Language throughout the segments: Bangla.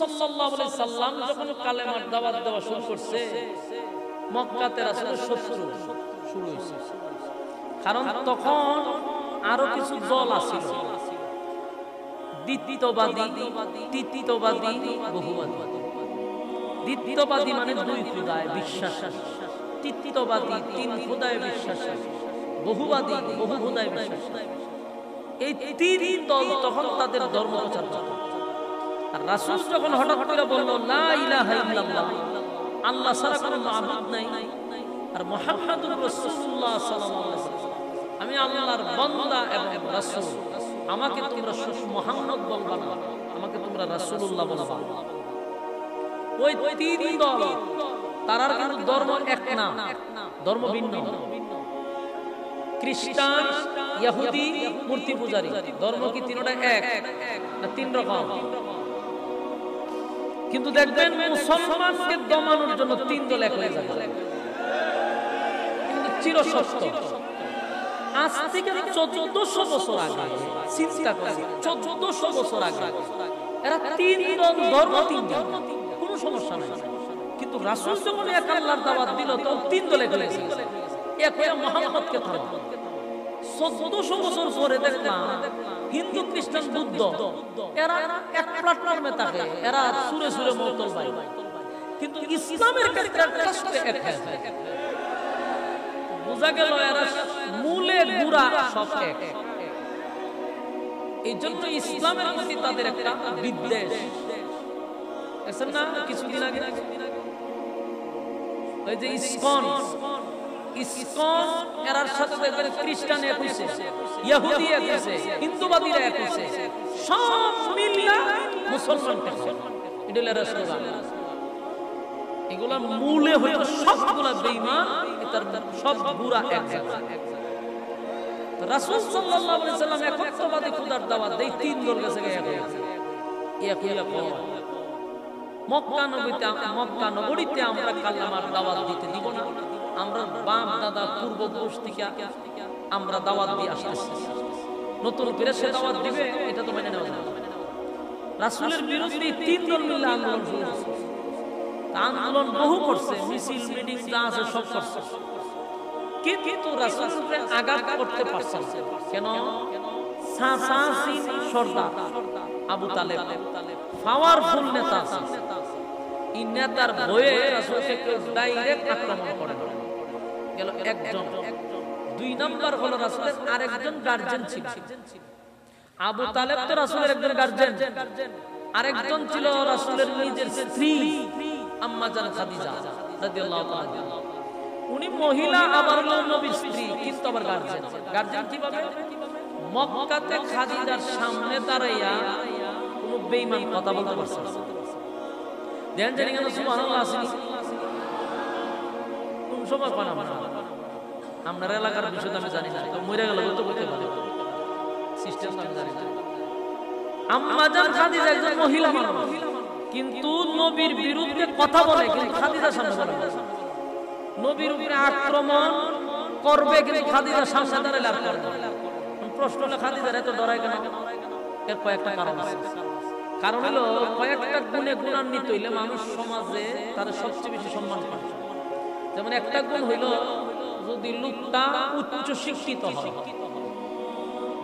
সাল্লাল্লাহু আলাইহি সাল্লাম যখন কালেমার দাওয়াত দেওয়া শুরু করছে, মক্কাতে রাসূলের শত্রু শুরু হয়েছে। কারণ তখন আরো কিছু দল আছিল, দ্বিতীয়বাদী, তৃতীয়বাদী, বহুবাদী। দ্বিতীয়বাদী মানে দুই খোদায় বিশ্বাস, তৃতীয়বাদী তিন খোদায় বিশ্বাস, বহুবাদী বহু খোদায় বিশ্বাস। এই তিন দল তখন তাদের ধর্ম প্রচার করত। আর রাসূল যখন হঠাৎ করে বলল লা ইলাহা ইল্লাল্লাহ, আল্লাহ ছাড়া কোনো মাবুদ নাই, আর মুহাম্মাদুর রাসূলুল্লাহ সাল্লাল্লাহু আলাইহি ওয়াসাল্লাম, আমি আল্লাহর বান্দা এবং রাসূল, আমাকে তোমরা মুহাম্মদ বলবা না, আমাকে তোমরা রাসূলুল্লাহ বলবা। ওই তিন দল তারার কিন্তু ধর্ম এক না, ধর্ম ভিন্ন। খ্রিস্টান, ইহুদি, মূর্তি পূজারী, ধর্ম কি তিনটা এক না তিন রকম? কিন্তু দেখবেন মুসলমানকে দমানোর জন্য তিন দল এক হয়ে যাবে, কিন্তু চিরসত্য। আজ থেকে 1400 বছর আগে চিন্তা করেন, 1400 বছর আগে এরা তিন দল, ধর্ম তিন দল, কোনো সমস্যা নাই। কিন্তু রাসূল যখন এক আল্লাহর দাওয়াত দিল তো তিন দলে হয়ে গেছে, এক হয়ে মুহাম্মদকে থামা। 1400 বছর পরে দেখলাম হিন্দু, খ্রিস্টান, বৌদ্ধ এরা এক প্ল্যাটফর্মে থাকে, এরা সুরে সুরে মতল ভাই, কিন্তু ইসলামের ক্ষেত্রে এক হয়। বোঝা গেল এরা মূলে গুড়া সব এক। এই জন্য ইসলামের প্রতি তাদের একটা বিদ্বেষ। দেখছেন না কিছুদিন আগে ওই যে ইসকন এরার সাথে দেখবেন খ্রিস্টান এক হইছে, ইহুদি এক হইছে, হিন্দুবাদীরা এক হইছে, সব মিলিয়া মুসলমান করছে। এটা হলো রাসূলুল্লাহ। এগুলা মূলে হইল সবগুলা বেঈমান, এটার সব গুড়া এক জায়গা। রাসূল সাল্লাল্লাহু আলাইহি সাল্লাম একত্ববাদী খোদার দাওয়াত দেই, তিন দল গেছে এক হয়ে এক হইয়া কয় মক্কা নগরীতে আমরা কালেমার দাওয়াত দিতে দিব না, আমরা বাপ দাদা পূর্বপুরুষ থেকে আমরা দাওয়াত দিয়ে আসতেছি, নতুন করে সে দাওয়াত দিবে এটা তো মেনে নেওয়া যায় না। রাসূলের বিরুদ্ধে তিন দল মিলে আন্দোলন শুরু করছে। আন্দোলন বহু করছে, মিছিল মিটিং যা আছে সব করছে, কিন্তু রাসূলকে আঘাত করতে পারছে না। কেন? সাসাসি সর্দার আবু তালেব পাওয়ারফুল নেতা, এই নেতার ভয়ে রাসূলকে কেউ ডাইরেক্ট আক্রমণ করে না। গেল একজন। দুই নাম্বার হলো রাসূলের আরেকজন গার্জিয়ান ছিল। আবু তালেব তো রাসূলের একজন গার্জিয়ান, আরেকজন ছিল রাসূলের নিজের স্ত্রী আম্মা জান খাদিজা রাদিয়াল্লাহু তাআলা। উনি মহিলা আবার নবীর স্ত্রী, কিন্তু আবার গার্জিয়ান। গার্জিয়ান কিভাবে? মক্কাতে খাদিজার সামনে দাঁড়াইয়া কোনো বেঈমান কথা বলতে পারছে না। দেন জানি কেন সুবহানাল্লাহ আসেনি কোন সময় পানা না। আপনার এলাকার বিষয় আমি জানি না, তো মরে গেল তো বলতে পারে সিস্টেম আমি জানি না। আম্মা জান খাদিজা একজন মহিলা মানুষ, কিন্তু নবীর বিরুদ্ধে কথা বলে, কিন্তু খাদিজার সামনে বলে না। নবীর উপরে আক্রমণ করবে, কিন্তু খাদিজার সামনে দাঁড়ালে আর করবে না। প্রশ্ন হলো খাদিজার এত ডরায় কেন? এর কয়েকটা কারণ আছে। কারণ হলো কয়েকটা গুণে গুণান্বিত হইলে মানুষ সমাজে তারা সবচেয়ে বেশি সম্মান পায়। যেমন একটা গুণ হইল যদি লোকটা উচ্চ শিক্ষিত হয়।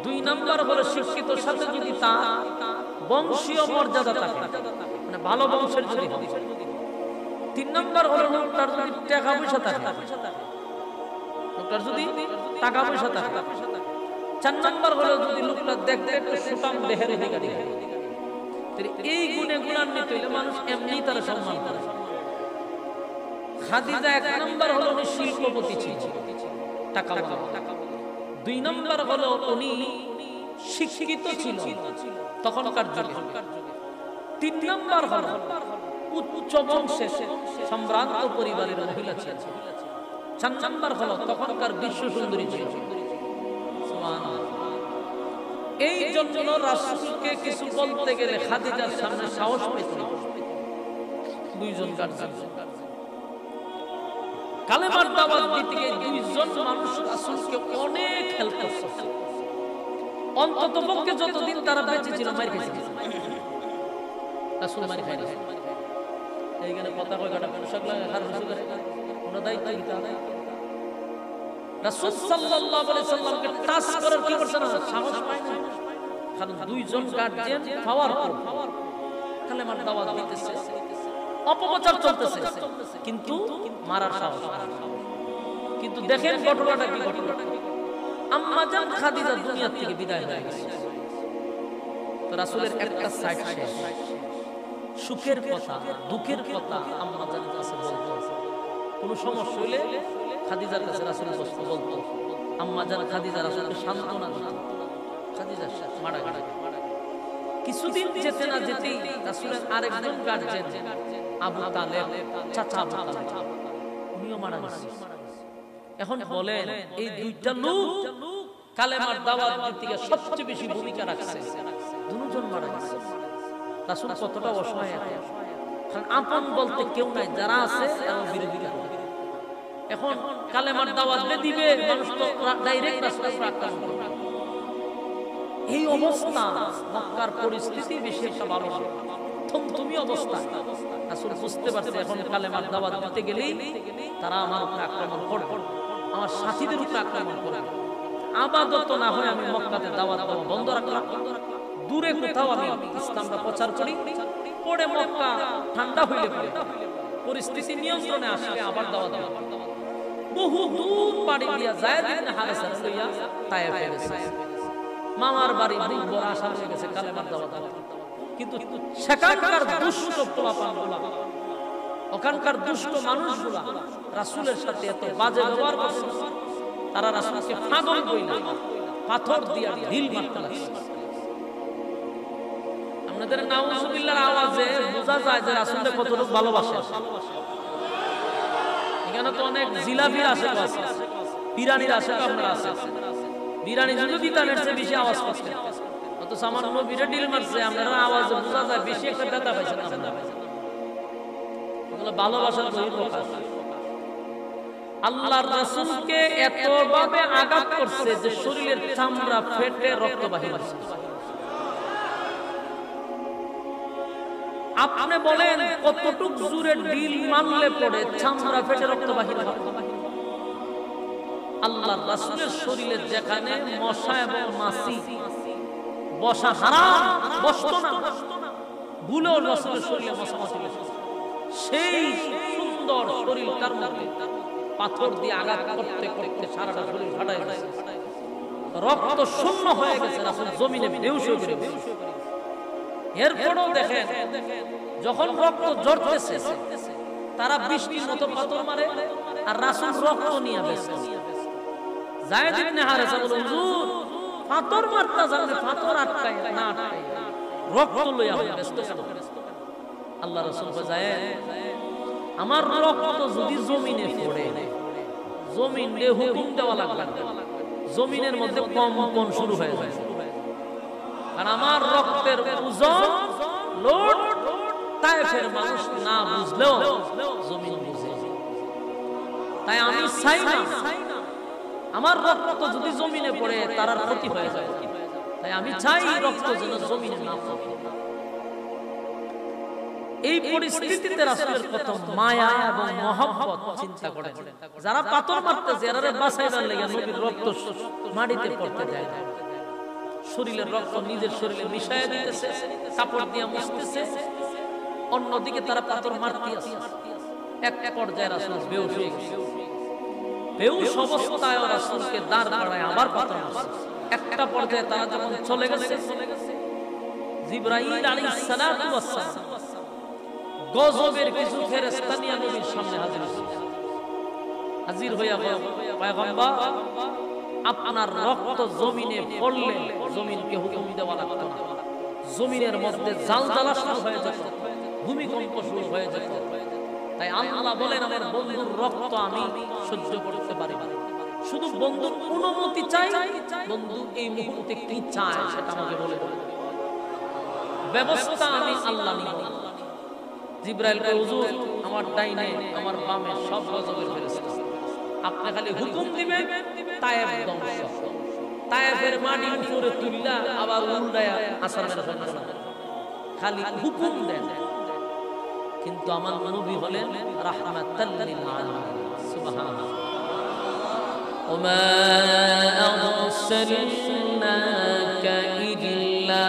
দুই নাম্বার হলো শিক্ষিতর সাথে যদি তার বংশীয় মর্যাদা থাকে, মানে ভালো বংশের যদি হয়। তিন নাম্বার হলো লোকটার যদি টাকা পয়সা থাকে, লোকটার যদি টাকা পয়সা থাকে। চার নাম্বার হলো যদি লোকটা দেখতে একটু সুঠাম দেহের অধিকারী হয়। এই গুণে গুণান্বিত হইলে মানুষ এমনি তারা সম্মান করে। খাদিজা এক নাম্বার হলো উনি শিল্পপতি ছিল, টাকা। দুই নাম্বার হলো উনি শিক্ষিত ছিল তখনকার যুগে। তিন নাম্বার হলো উচ্চ বংশের সম্ভ্রান্ত পরিবারের মহিলা ছিল। চার নাম্বার হলো তখনকার বিশ্ব সুন্দরী ছিল। এই জন্য রাসূলকে কিছু বলতে গেলে খাদিজার সামনে সাহস পেত না। দুইজন গার্জিয়ান কালেমার দাওয়াত দিতে গিয়ে দুইজন মানুষ রাসূলকে অনেক হেল্প করছে। অন্তত পক্ষে যতদিন তারা বেঁচে ছিল মার খেয়েছে। রাসূল মারি খায় না এইখানে কথা কয় কাটা পোশাক লাগে আর রাসূল কোনো দায়িত্ব নিতে হবে রাসূল সাল্লাল্লাহু আলাইহি সাল্লামকে টাচ করার কি করছে না সাহস পায় না কারণ দুইজন গার্জিয়ান পাওয়ার পর কালেমার দাওয়াত দিতেছে অপপ্রচার চলতেছে কিন্তু মারার সাহস কিন্তু দেখেন ঘটনাটা কি ঘটনা আম্মা জান খাদিজা দুনিয়া থেকে বিদায় হয়ে গেছে তো রাসূলের একটা সাইড শেষ সুখের কথা দুঃখের কথা আম্মা জানের কাছে বলতো কোনো সমস্যা হলে খাদিজার কাছে রাসূল বলতো আম্মা জান খাদিজা রাসূলকে সান্ত্বনা দিত খাদিজা মারা গেল কিছুদিন যেতে না যেতেই রাসূলের আরেকজন গার্জিয়ান আবু তালেব চাচা আবু তালেব উনিও মারা গেছে এখন বলেন এই দুইটা লোক কালেমার দাওয়াত দিতে সবচেয়ে বেশি ভূমিকা রাখছে দুজন মারা গেছে রাসূল কতটা অসহায় কারণ আপন বলতে কেউ নাই যারা আছে তারা বিরোধিতা করে এখন কালেমার দাওয়াত দিবে মানুষ তো ডাইরেক্ট রাসূলের আক্রমণ করবে এই অবস্থা মক্কার পরিস্থিতি বেশি একটা ভালো না থমথমি অবস্থা রাসূল বুঝতে পারছে এখন কালেমার দাওয়াত দিতে গেলেই তারা আমার উপর আক্রমণ করবে আমার সাথীদের উপর আক্রমণ করবে আপাতত না হয় আমি মক্কাতে দাওয়াত দেওয়া বন্ধ রাখলাম দূরে কোথাও আমি ইসলামটা প্রচার করি পরে মক্কা ঠান্ডা হইলে পরে পরিস্থিতি নিয়ন্ত্রণে আসলে আবার দাওয়াত দেব বহু দূর পাড়ি দিয়া যায়েদ ইবনে হারেসা লইয়া তায়েফে গেছে মামার বাড়ি দুই বড় আশা হয়ে গেছে কালেমার দাওয়াত কিন্তু সেখানকার দুষ্ট পোলাপানগুলা ওখানকার দুষ্ট মানুষগুলা রাসূলের সাথে এত বাজে ব্যবহার করছে তারা রাসূলকে পাগল কইলা পাথর দিয়া ঢিল মারতে লাগছে আপনাদের নাউজুবিল্লাহর আওয়াজে বোঝা যায় যে রাসূলকে কতটুকু ভালোবাসে এখানে তো অনেক জিলাপির আশেক আছে বিরানির আশেক আপনারা আছে বিরানি যদি বিতানের চেয়ে বেশি আওয়াজ করছে অত সামান্য বিরে ঢিল মারছে আপনারা আওয়াজে বোঝা যায় বেশি একটা ব্যথা পাইছেন আপনারা এগুলো ভালোবাসার বহিঃপ্রকাশ আল্লাহর রাসূলকে এতভাবে আঘাত করছে যে শরীরের চামড়া ফেটে রক্ত বাহির হচ্ছে আপনি বলেন কতটুক জোরে ঢিল মারলে পড়ে চামড়া ফেটে রক্ত বাহির হয় আল্লাহর রাসূলের শরীরে যেখানে মশা এবং মাছি বসা হারাম বসতো না ভুলেও রাসূলের শরীরে মশা মাছি সেই সুন্দর শরীরটার মধ্যে পাথর দিয়ে আঘাত করতে করতে সারাটা শরীর ফাটায় গেছে রক্ত শূন্য হয়ে গেছে রাসূল জমিনে বেহুশ হয়ে গেছে এরপরও দেখেন যখন রক্ত ঝরতেছে তারা বৃষ্টির মতো পাথর মারে আর রাসূল রক্ত নিয়ে ব্যস্ত যায়েদ ইবনে হারেসা বলে হুজুর পাথর মারতে জানে পাথর আটকায় না আটকায় রক্ত লইয়া ব্যস্ত আল্লাহ রাসূল কয় আমার রক্ত যদি জমিনে পড়ে জমিনে হুকুম দেওয়া লাগবে জমিনের মধ্যে কম্পন শুরু হয়ে যায় আর আমার রক্তের ওজন লোড তায়েফের মানুষ না বুঝলেও জমিন বুঝে তাই আমি চাই না আমার রক্ত যদি জমিনে পড়ে তার ক্ষতি হয়ে যায় তাই আমি চাই রক্ত যেন জমিনে না পড়ে এই পরিস্থিতিতে রাসূলের কত মায়া এবং মহব্বত চিন্তা করে যারা পাথর মারতেছে এরারে বাঁচাইবার লাগি নবীর রক্ত মাটিতে পড়তে দেয় না শরীরের রক্ত নিজের শরীরে মিশায়া দিতেছে কাপড় দিয়ে মুছতেছে অন্যদিকে তারা পাথর মারতেছে এক পর্যায়ে রাসূল বেহুশ হয়ে গেছে বেহুশ অবস্থায় রাসূলকে দাঁড় করায় আবার পাথর মারছে একটা পর্যায়ে তারা যখন চলে গেছে জিবরাইল আলাইহিস সালাতু ওয়াস সালাম গজবের কিছু ফেরেশতা নিয়ে নবীর সামনে হাজির হইয়া পয়গম্বর আপনার রক্ত জমিনে পড়লে জমিনকে হুকুম দেওয়া লাগতো না জমিনের মধ্যে জালজালা শুরু হয়ে যেত ভূমিকম্প শুরু হয়ে যেত তাই আল্লাহ বলেন আমার বন্ধুর রক্ত আমি সহ্য করতে পারি না শুধু বন্ধুর অনুমতি চাই বন্ধু এই মুহূর্তে কি চায় সেটা আমাকে বলে দেবে ব্যবস্থা আমি আল্লাহ নিব জিবরাইল কয় হুজুর আমার ডাইনে আমার বামে সব গজবের ফেরেশতা আপনি খালি হুকুম দিবেন তায়েফ ধ্বংস তায়েফের মাটি উপরে তুললা আবার উল্টায়া আসার মেরে ফেলবেন খালি হুকুম দেন, কিন্তু আমার নবী হলেন রাহমাতাল লিল আলামিন। সুবহানাল্লাহ। ওমা আরসালনাকা ইল্লা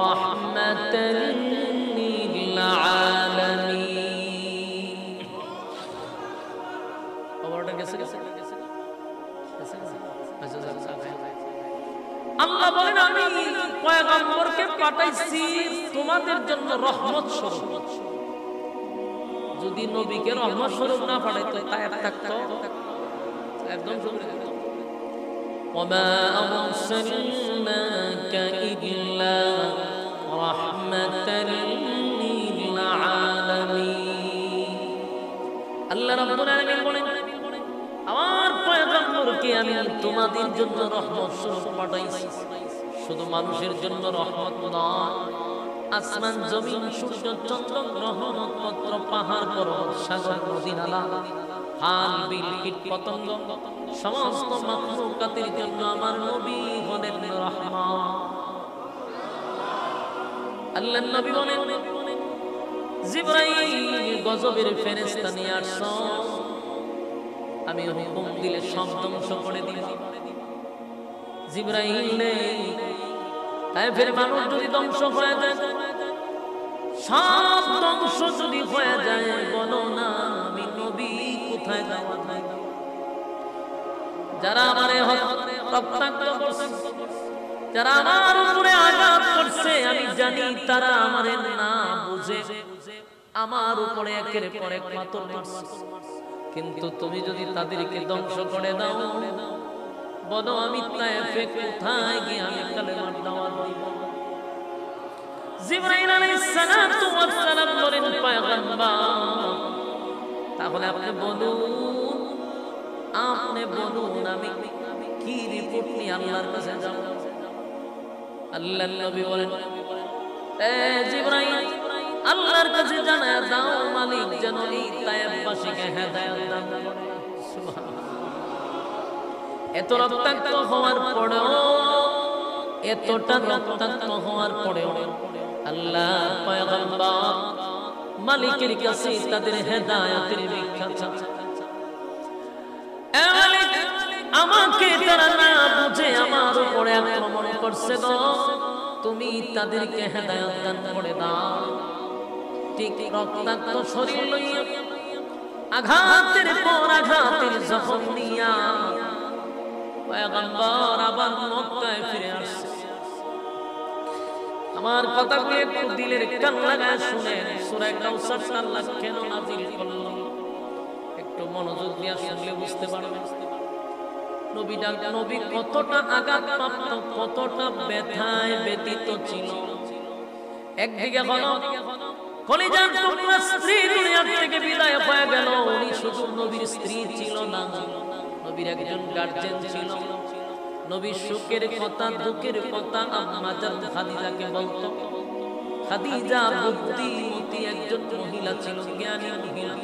রাহমাতাল লিল আলামিন। খবরটা গেছে গেছে আল্লাহ বলেন আমি পয়গম্বরকে পাঠাইছি তোমাদের জন্য রহমত স্বরূপ। যদি নবীকে রহমত স্বরূপ না পাঠাইতো তায়েব থাকতো একদম শুনে। ওমা আরসালনাকা ইল্লা রাহমাতাল লিল আলামিন। আল্লাহ রাব্বুল আলামিন বলেন আমার পয়গম্বরকে আমি তোমাদের জন্য রহমত স্বরূপ পাঠাইছি। শুধু মানুষের জন্য রহমত নয়, আসমান জমিন সূর্য চন্দ্র গ্রহ নক্ষত্র পাহাড় পর্বত সাগর নদী নালা হাল বিল কীট পতঙ্গ সমস্ত মাখলুকাতের জন্য আমার নবী হলেন রহমত। আল্লাহর নবী বলেন জিবরাইল গজবের ফেরেশতা নিয়ে আসছো, আমি হুকুম দিলে সব ধ্বংস করে দিলাম। জিবরাইল নেই, তাই ফের মানুষ যদি ধ্বংস হয়ে যায়, সব ধ্বংস যদি হয়ে যায়, বলো না আমি নবী কোথায় যাওয়া যায়? যারা আমারে রক্তাক্ত করছে, যারা আমার উপরে আঘাত করছে, আমি জানি তারা আমারে না বুঝে আমার উপরে একের পর এক পাথর মারছে। কিন্তু তুমি যদি তাদেরকে ধ্বংস করে দাও, বলো আমি তায়েফে কোথায় গিয়ে আমি কালেমার দাওয়াত দিব? জিবরাইল আলাইহিস সালাতু ওয়াস সালাম বলেন পয়গম্বর তাহলে আপনি বলুন আমি কি রিপোর্ট নিয়ে আল্লাহর কাছে যাব? আল্লাহর নবী বলেন এ জিবরাইল আল্লাহর কাছে জানায়া দাও মালিক যেন এই তায়েফবাসীকে হেদায়েত দান করে। সুবহানাল্লাহ। এত রক্তাক্ত হওয়ার পরেও, এতটা রক্তাক্ত হওয়ার পরেও আল্লাহ পয়গম্বর মালিকের কাছে তাদের হেদায়েতের ভিক্ষা চায়। এ মালিক আমাকে তারা না বুঝে আমার উপরে আক্রমণ করছে গো, তুমি তাদেরকে হেদায়েত দান করে দাও। ঠিক রক্তাক্ত শরীর লইয়া আঘাতের পর আঘাতের জখম নিয়া পয়গম্বর আবার মক্কায় ফিরে আসছে। আমার কথাগুলো একটু দিলের কান লাগায় শুনেন। সূরা কাউসার আল্লাহ কেন নাযিল করলো একটু মনোযোগ দিয়ে শুনলে বুঝতে পারবেন। নবী কতটা আঘাতপ্রাপ্ত, কতটা ব্যথায় ব্যথিত ছিল। একদিকে হলো কলিজার টুকরা স্ত্রী দুনিয়ার থেকে বিদায় হয়ে গেল। উনি শুধু নবীর স্ত্রী ছিল না, নবীর একজন গার্জিয়ান ছিল। নবীর সুখের কথা দুঃখের কথা আম্মা জান খাদিজাকে বলতো। খাদিজা বুদ্ধিমতী একজন মহিলা ছিল, জ্ঞানী মহিলা।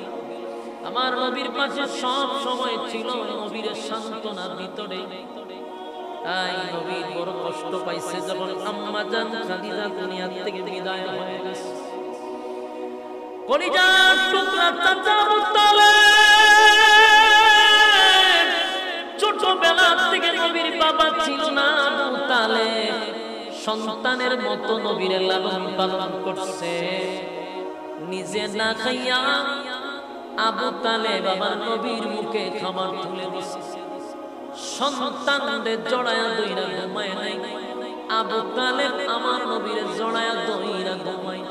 আমার নবীর পাশে সব সময় ছিল, নবীর সান্ত্বনার ভিতরে। তাই নবীর বড় কষ্ট পাইছে যখন আম্মা জান খাদিজা দুনিয়া থেকে বিদায় হয়ে গেছে। কলিজার টুকরা চাচা আবু তালেব, ছোটবেলা থেকে নবীর বাবা ছিল না আবু তালেব, সন্তানের মতো নবীর লালন পালন করছে। নিজে না খাইয়া আবু তালেব আমার নবীর মুখে খাবার তুলে দিছে। সন্তানদের জড়ায়া দইরা ঘুমায় নাই, আবু তালেব আমার নবীর জড়ায়া দইরা ঘুমায়।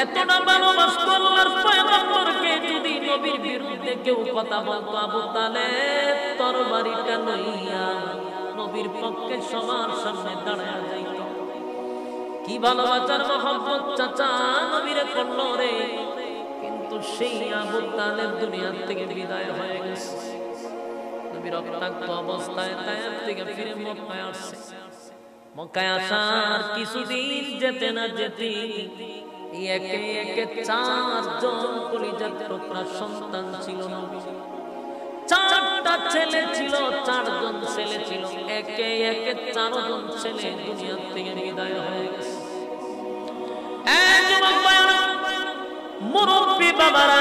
এতটা ভালোবাসতো আল্লাহর পয়গম্বরকে, যদি নবীর বিরুদ্ধে কেউ কথা বলতো আবু তালেব তরবারিটা লইয়া নবীর পক্ষে সবার সামনে দাঁড়ায়া যাইত। কি ভালোবাসার মহব্বত চাচা নবীরে করলো রে। কিন্তু সেই আবু তালেব দুনিয়া থেকে বিদায় হয়ে গেছে। নবীর রক্তাক্ত অবস্থায় তায়েফ থেকে ফিরে মক্কায় আসছে। মক্কায় আসার কিছুদিন যেতে না যেতে একে একে 4 জন কলিজার টুকরা সন্তান ছিল নবীর। 4টা ছেলে ছিল, 4 জন ছেলে ছিল। একে একে 4 জন ছেলে দুনিয়া থেকে বিদায় হয়ে গেছে। যুবক ভাইরা মুরব্বি বাবারা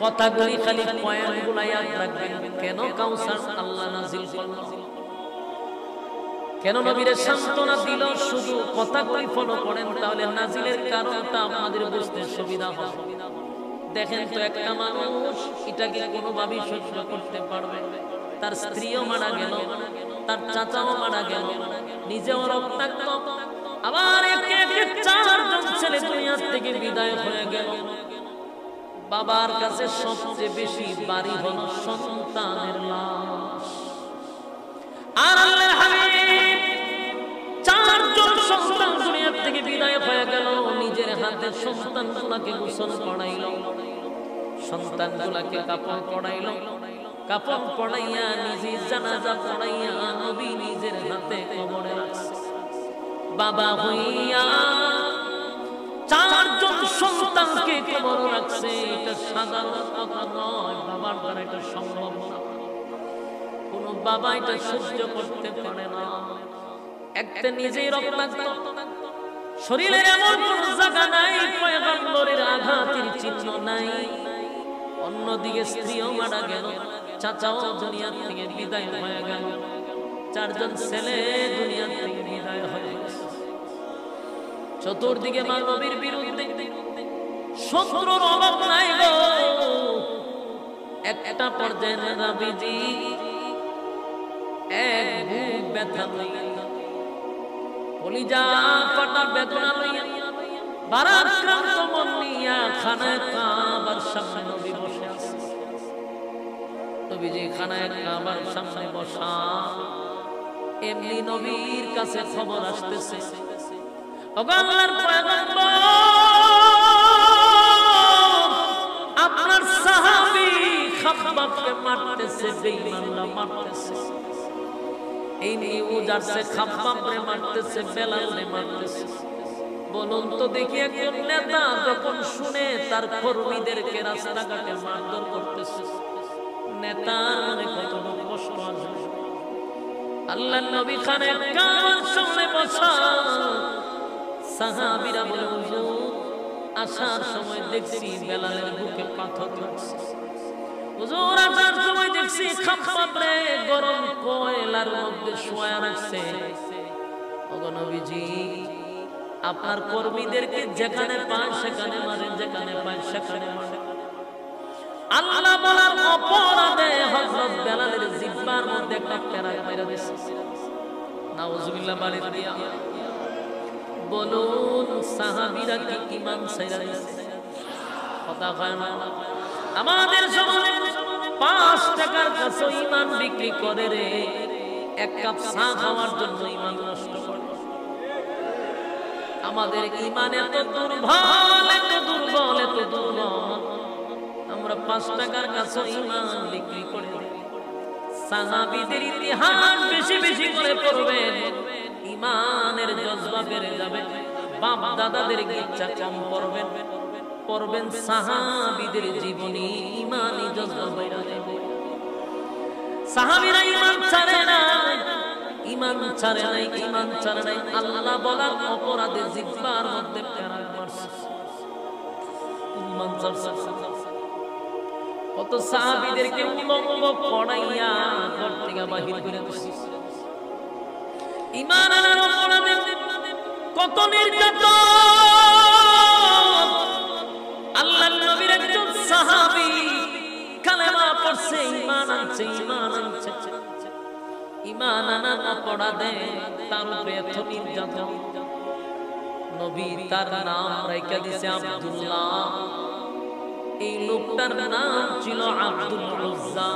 কথাগুলি খালি পয়েন্টগুলো ইয়াদ রাখবেন কেন কাউসার আল্লাহ নাজিল করলো কেন নবীর সান্তনা দিল শুধু কথাগুলি ফলো করেন তাহলে নাজিলের কারণটা আমাদের বুঝতে সুবিধা হবে দেখেন তো একটা মানুষ এটাকে কোনোভাবেই সহ্য করতে পারবে তার স্ত্রীও মারা গেল তার চাচাও মারা গেল নিজেও রক্তাক্ত আবার একে একে চারজন ছেলে দুনিয়া থেকে বিদায় হয়ে গেল বাবার কাছে সবচেয়ে বেশি বাড়ি হলো সন্তানের লাশ আর আল্লাহর হাবিব চারজন সন্তান দুনিয়া থেকে বিদায় হয়ে গেল নিজের হাতে সন্তানগুলোকে গোসল করাইলো সন্তানগুলোকে কাপড় পরাইলো কাপড় পরাইয়া নিজে জানাজা পড়াইয়া নবী নিজের হাতে কবরে রাখছে বাবা হইয়া চারজন সন্তানকে কবর রাখছে এটা সাধারণ কথা নয় বাবার দ্বারা এটা সম্ভব না কোন বাবা এটা সহ্য করতে পারে না একটা নিজেই রক্তাক্ত শরীরে এমন কোন জায়গা নাই পয়গম্বরের আঘাতের চিহ্ন নাই অন্যদিকে স্ত্রীও মারা গেল চাচাও দুনিয়া থেকে বিদায় হয়ে গেল চারজন ছেলে দুনিয়া থেকে বিদায় হয়ে গেছে চতুর্দিকে মা নবীর বিরুদ্ধে শত্রুর অভাব নাই গো একটা পর্যায়ে নবীজি এক বুক ব্যথা লইয়া কলিজা ফাটা বেদনা লইয়া বারাক্রান্ত মন নিয়া খানায় কাবার সামনে নবী বসে আছে নবীজি খানায় কাবার সামনে বসা এমনি নবীর কাছে খবর আসতেছে আল্লাহর পয়গম্বর আপনার সাহাবী খাব্বাবকে মারতেছে বেঈমানরা মারতেছে এই নিউজ আসছে খাব্বাবরে মারতেছে বেলালরে মারতেছে বলুন তো দেখি একজন নেতা যখন শুনে তার কর্মীদেরকে রাস্তাঘাটে মারধর করতেছে নেতার মনে কত কষ্ট আসবে আল্লাহর নবী খানে কাবার সামনে বসা সাহাবীরা বলে হুজুর আসার সময় দেখছি বেলালের বুকে পাথর লাগছে হুজুর আসার সময় দেখছি খাব্বাবরে গরম কয়লার মধ্যে শোয়া রাখছে ওগো নবীজি আপনার কর্মীদেরকে যেখানে পায় সেখানে মারেন যেখানে পায় সেখানে মারেন আল্লাহ বলার অপরাধে হযরত বেলালের জিহ্বার মধ্যে একটা পেরাক মেরে দিয়েছে নাউজুবিল্লাহ বাড়ি দিয়া বলুন সাহাবীরা কি ঈমান ছাইরা দিয়েছে কথা কয় না আমাদের সমাজে 5 টাকার কাছে ঈমান বিক্রি করে রে এক কাপ চা খাওয়ার জন্য ঈমান নষ্ট করে আমাদের ঈমান এত দুর্বল এত দুর্বল এত দুর্বল আমরা 5 টাকার কাছে ঈমান বিক্রি করে দিই সাহাবীদের ইতিহাস বেশি বেশি করে পড়বেন ঈমানের জজবা বেড়ে যাবে বাপ দাদাদের ইচ্ছা কম পড়বেন পড়বেন সাহাবীদের জীবনী ঈমানি জজবা বেড়ে যাবে সাহাবীরা ঈমান ছাড়ে না ঈমান ছাড়ে নাই ঈমান ছাড়ে নাই আল্লাহ বলার অপরাধে জিহ্বার মধ্যে পেরাক মারছে ঈমান ছাড়ছে কত সাহাবীদেরকে উলঙ্গ পড়াইয়া ঘর থেকে বাহির করে দিছে ঈমান আনার অপরাধে কত নির্যাতন আল্লাহর নবীর একজন সাহাবী কালেমা পড়ছে ঈমান আনছে ঈমান আনছে ঈমান আনার অপরাধে তার উপরে এত নির্যাতন নবী তার নাম রাইখা দিয়েছে আব্দুল্লাহ এই লোকটার নাম ছিল আব্দুল উজ্জা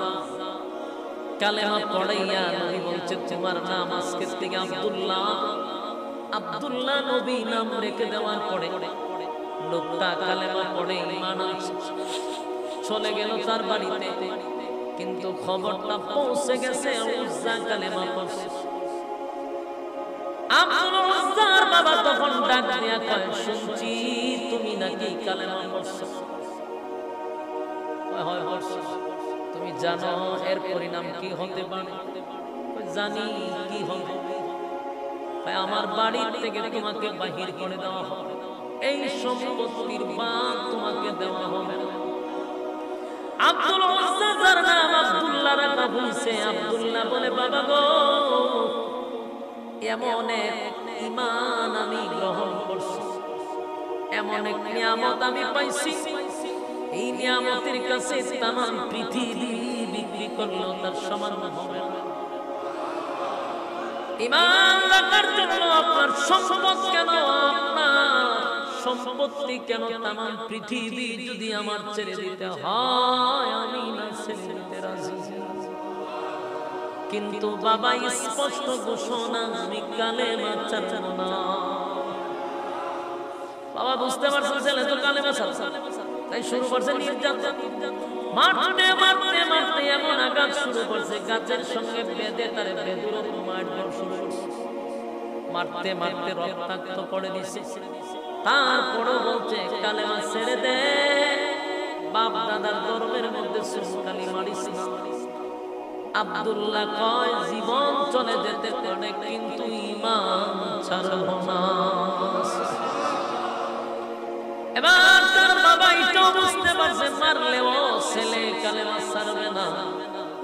কালেমা পড়াইয়া নবী বলছে তোমার নাম আজকে থেকে আব্দুল্লাহ আব্দুল্লাহ নবী নাম রেখে দেওয়ার পরে লোকটা কালেমা পড়ে ঈমান আনছে চলে গেল তার বাড়িতে কিন্তু খবরটা পৌঁছে গেছে উজ্জা কালেমা পড়ছে আব্দুল উজ্জার বাবা তখন ডাক দিয়া কয় শুনছি তুমি নাকি কালেমা পড়ছো হয় পড়ছো তুমি জানো এর পরিণাম কি হতে পারে জানি কি হবে আমার বাড়ি থেকে তোমাকে বাহির করে দেওয়া হবে এই সম্পত্তির ভাগ তোমাকে দেওয়া হবে না। আব্দুল উজ্জা যার নাম আব্দুল্লাহ রাখা হয়েছে। আব্দুল্লাহ বলে বাবা গো, এমন এক ঈমান আমি গ্রহণ করছি, এমন এক নিয়ামত আমি পাইছি, এই নিয়ামতের কাছে তামাম পৃথিবী বিক্রি করলেও তার সমান হবে না। ঈমান রাখার জন্য আপনার সম্পদ কেন, আপনার সম্পত্তি কেন, তামাম পৃথিবী যদি আমার ছেড়ে দিতে হয় আমি না ছেড়ে দিতে রাজি। কিন্তু বাবা স্পষ্ট ঘোষণা, আমি কালেমা ছাড়ব না। বাবা বুঝতে পারছেন ছেলে তো কালেমা ছাড়ছে, তাই শুরু করছে নির্যাতন। মারতে মারতে মারতে এমন আঘাত শুরু করছে, গাছের সঙ্গে বেঁধে তারে বেদুর মারধর শুরু করছে। মারতে মারতে রক্তাক্ত করে দিছে। তারপরও বলছে কালেমা ছেড়ে দে, বাপ দাদার ধর্মের মধ্যে সুস্কালি মারিস না। আব্দুল্লাহ কয় জীবন চলে যেতে পারে কিন্তু ঈমান ছাড়ব না। এবার তার বাবা এটাও বুঝতে পারছে মারলেও ছেলে কালেমা ছাড়বে না,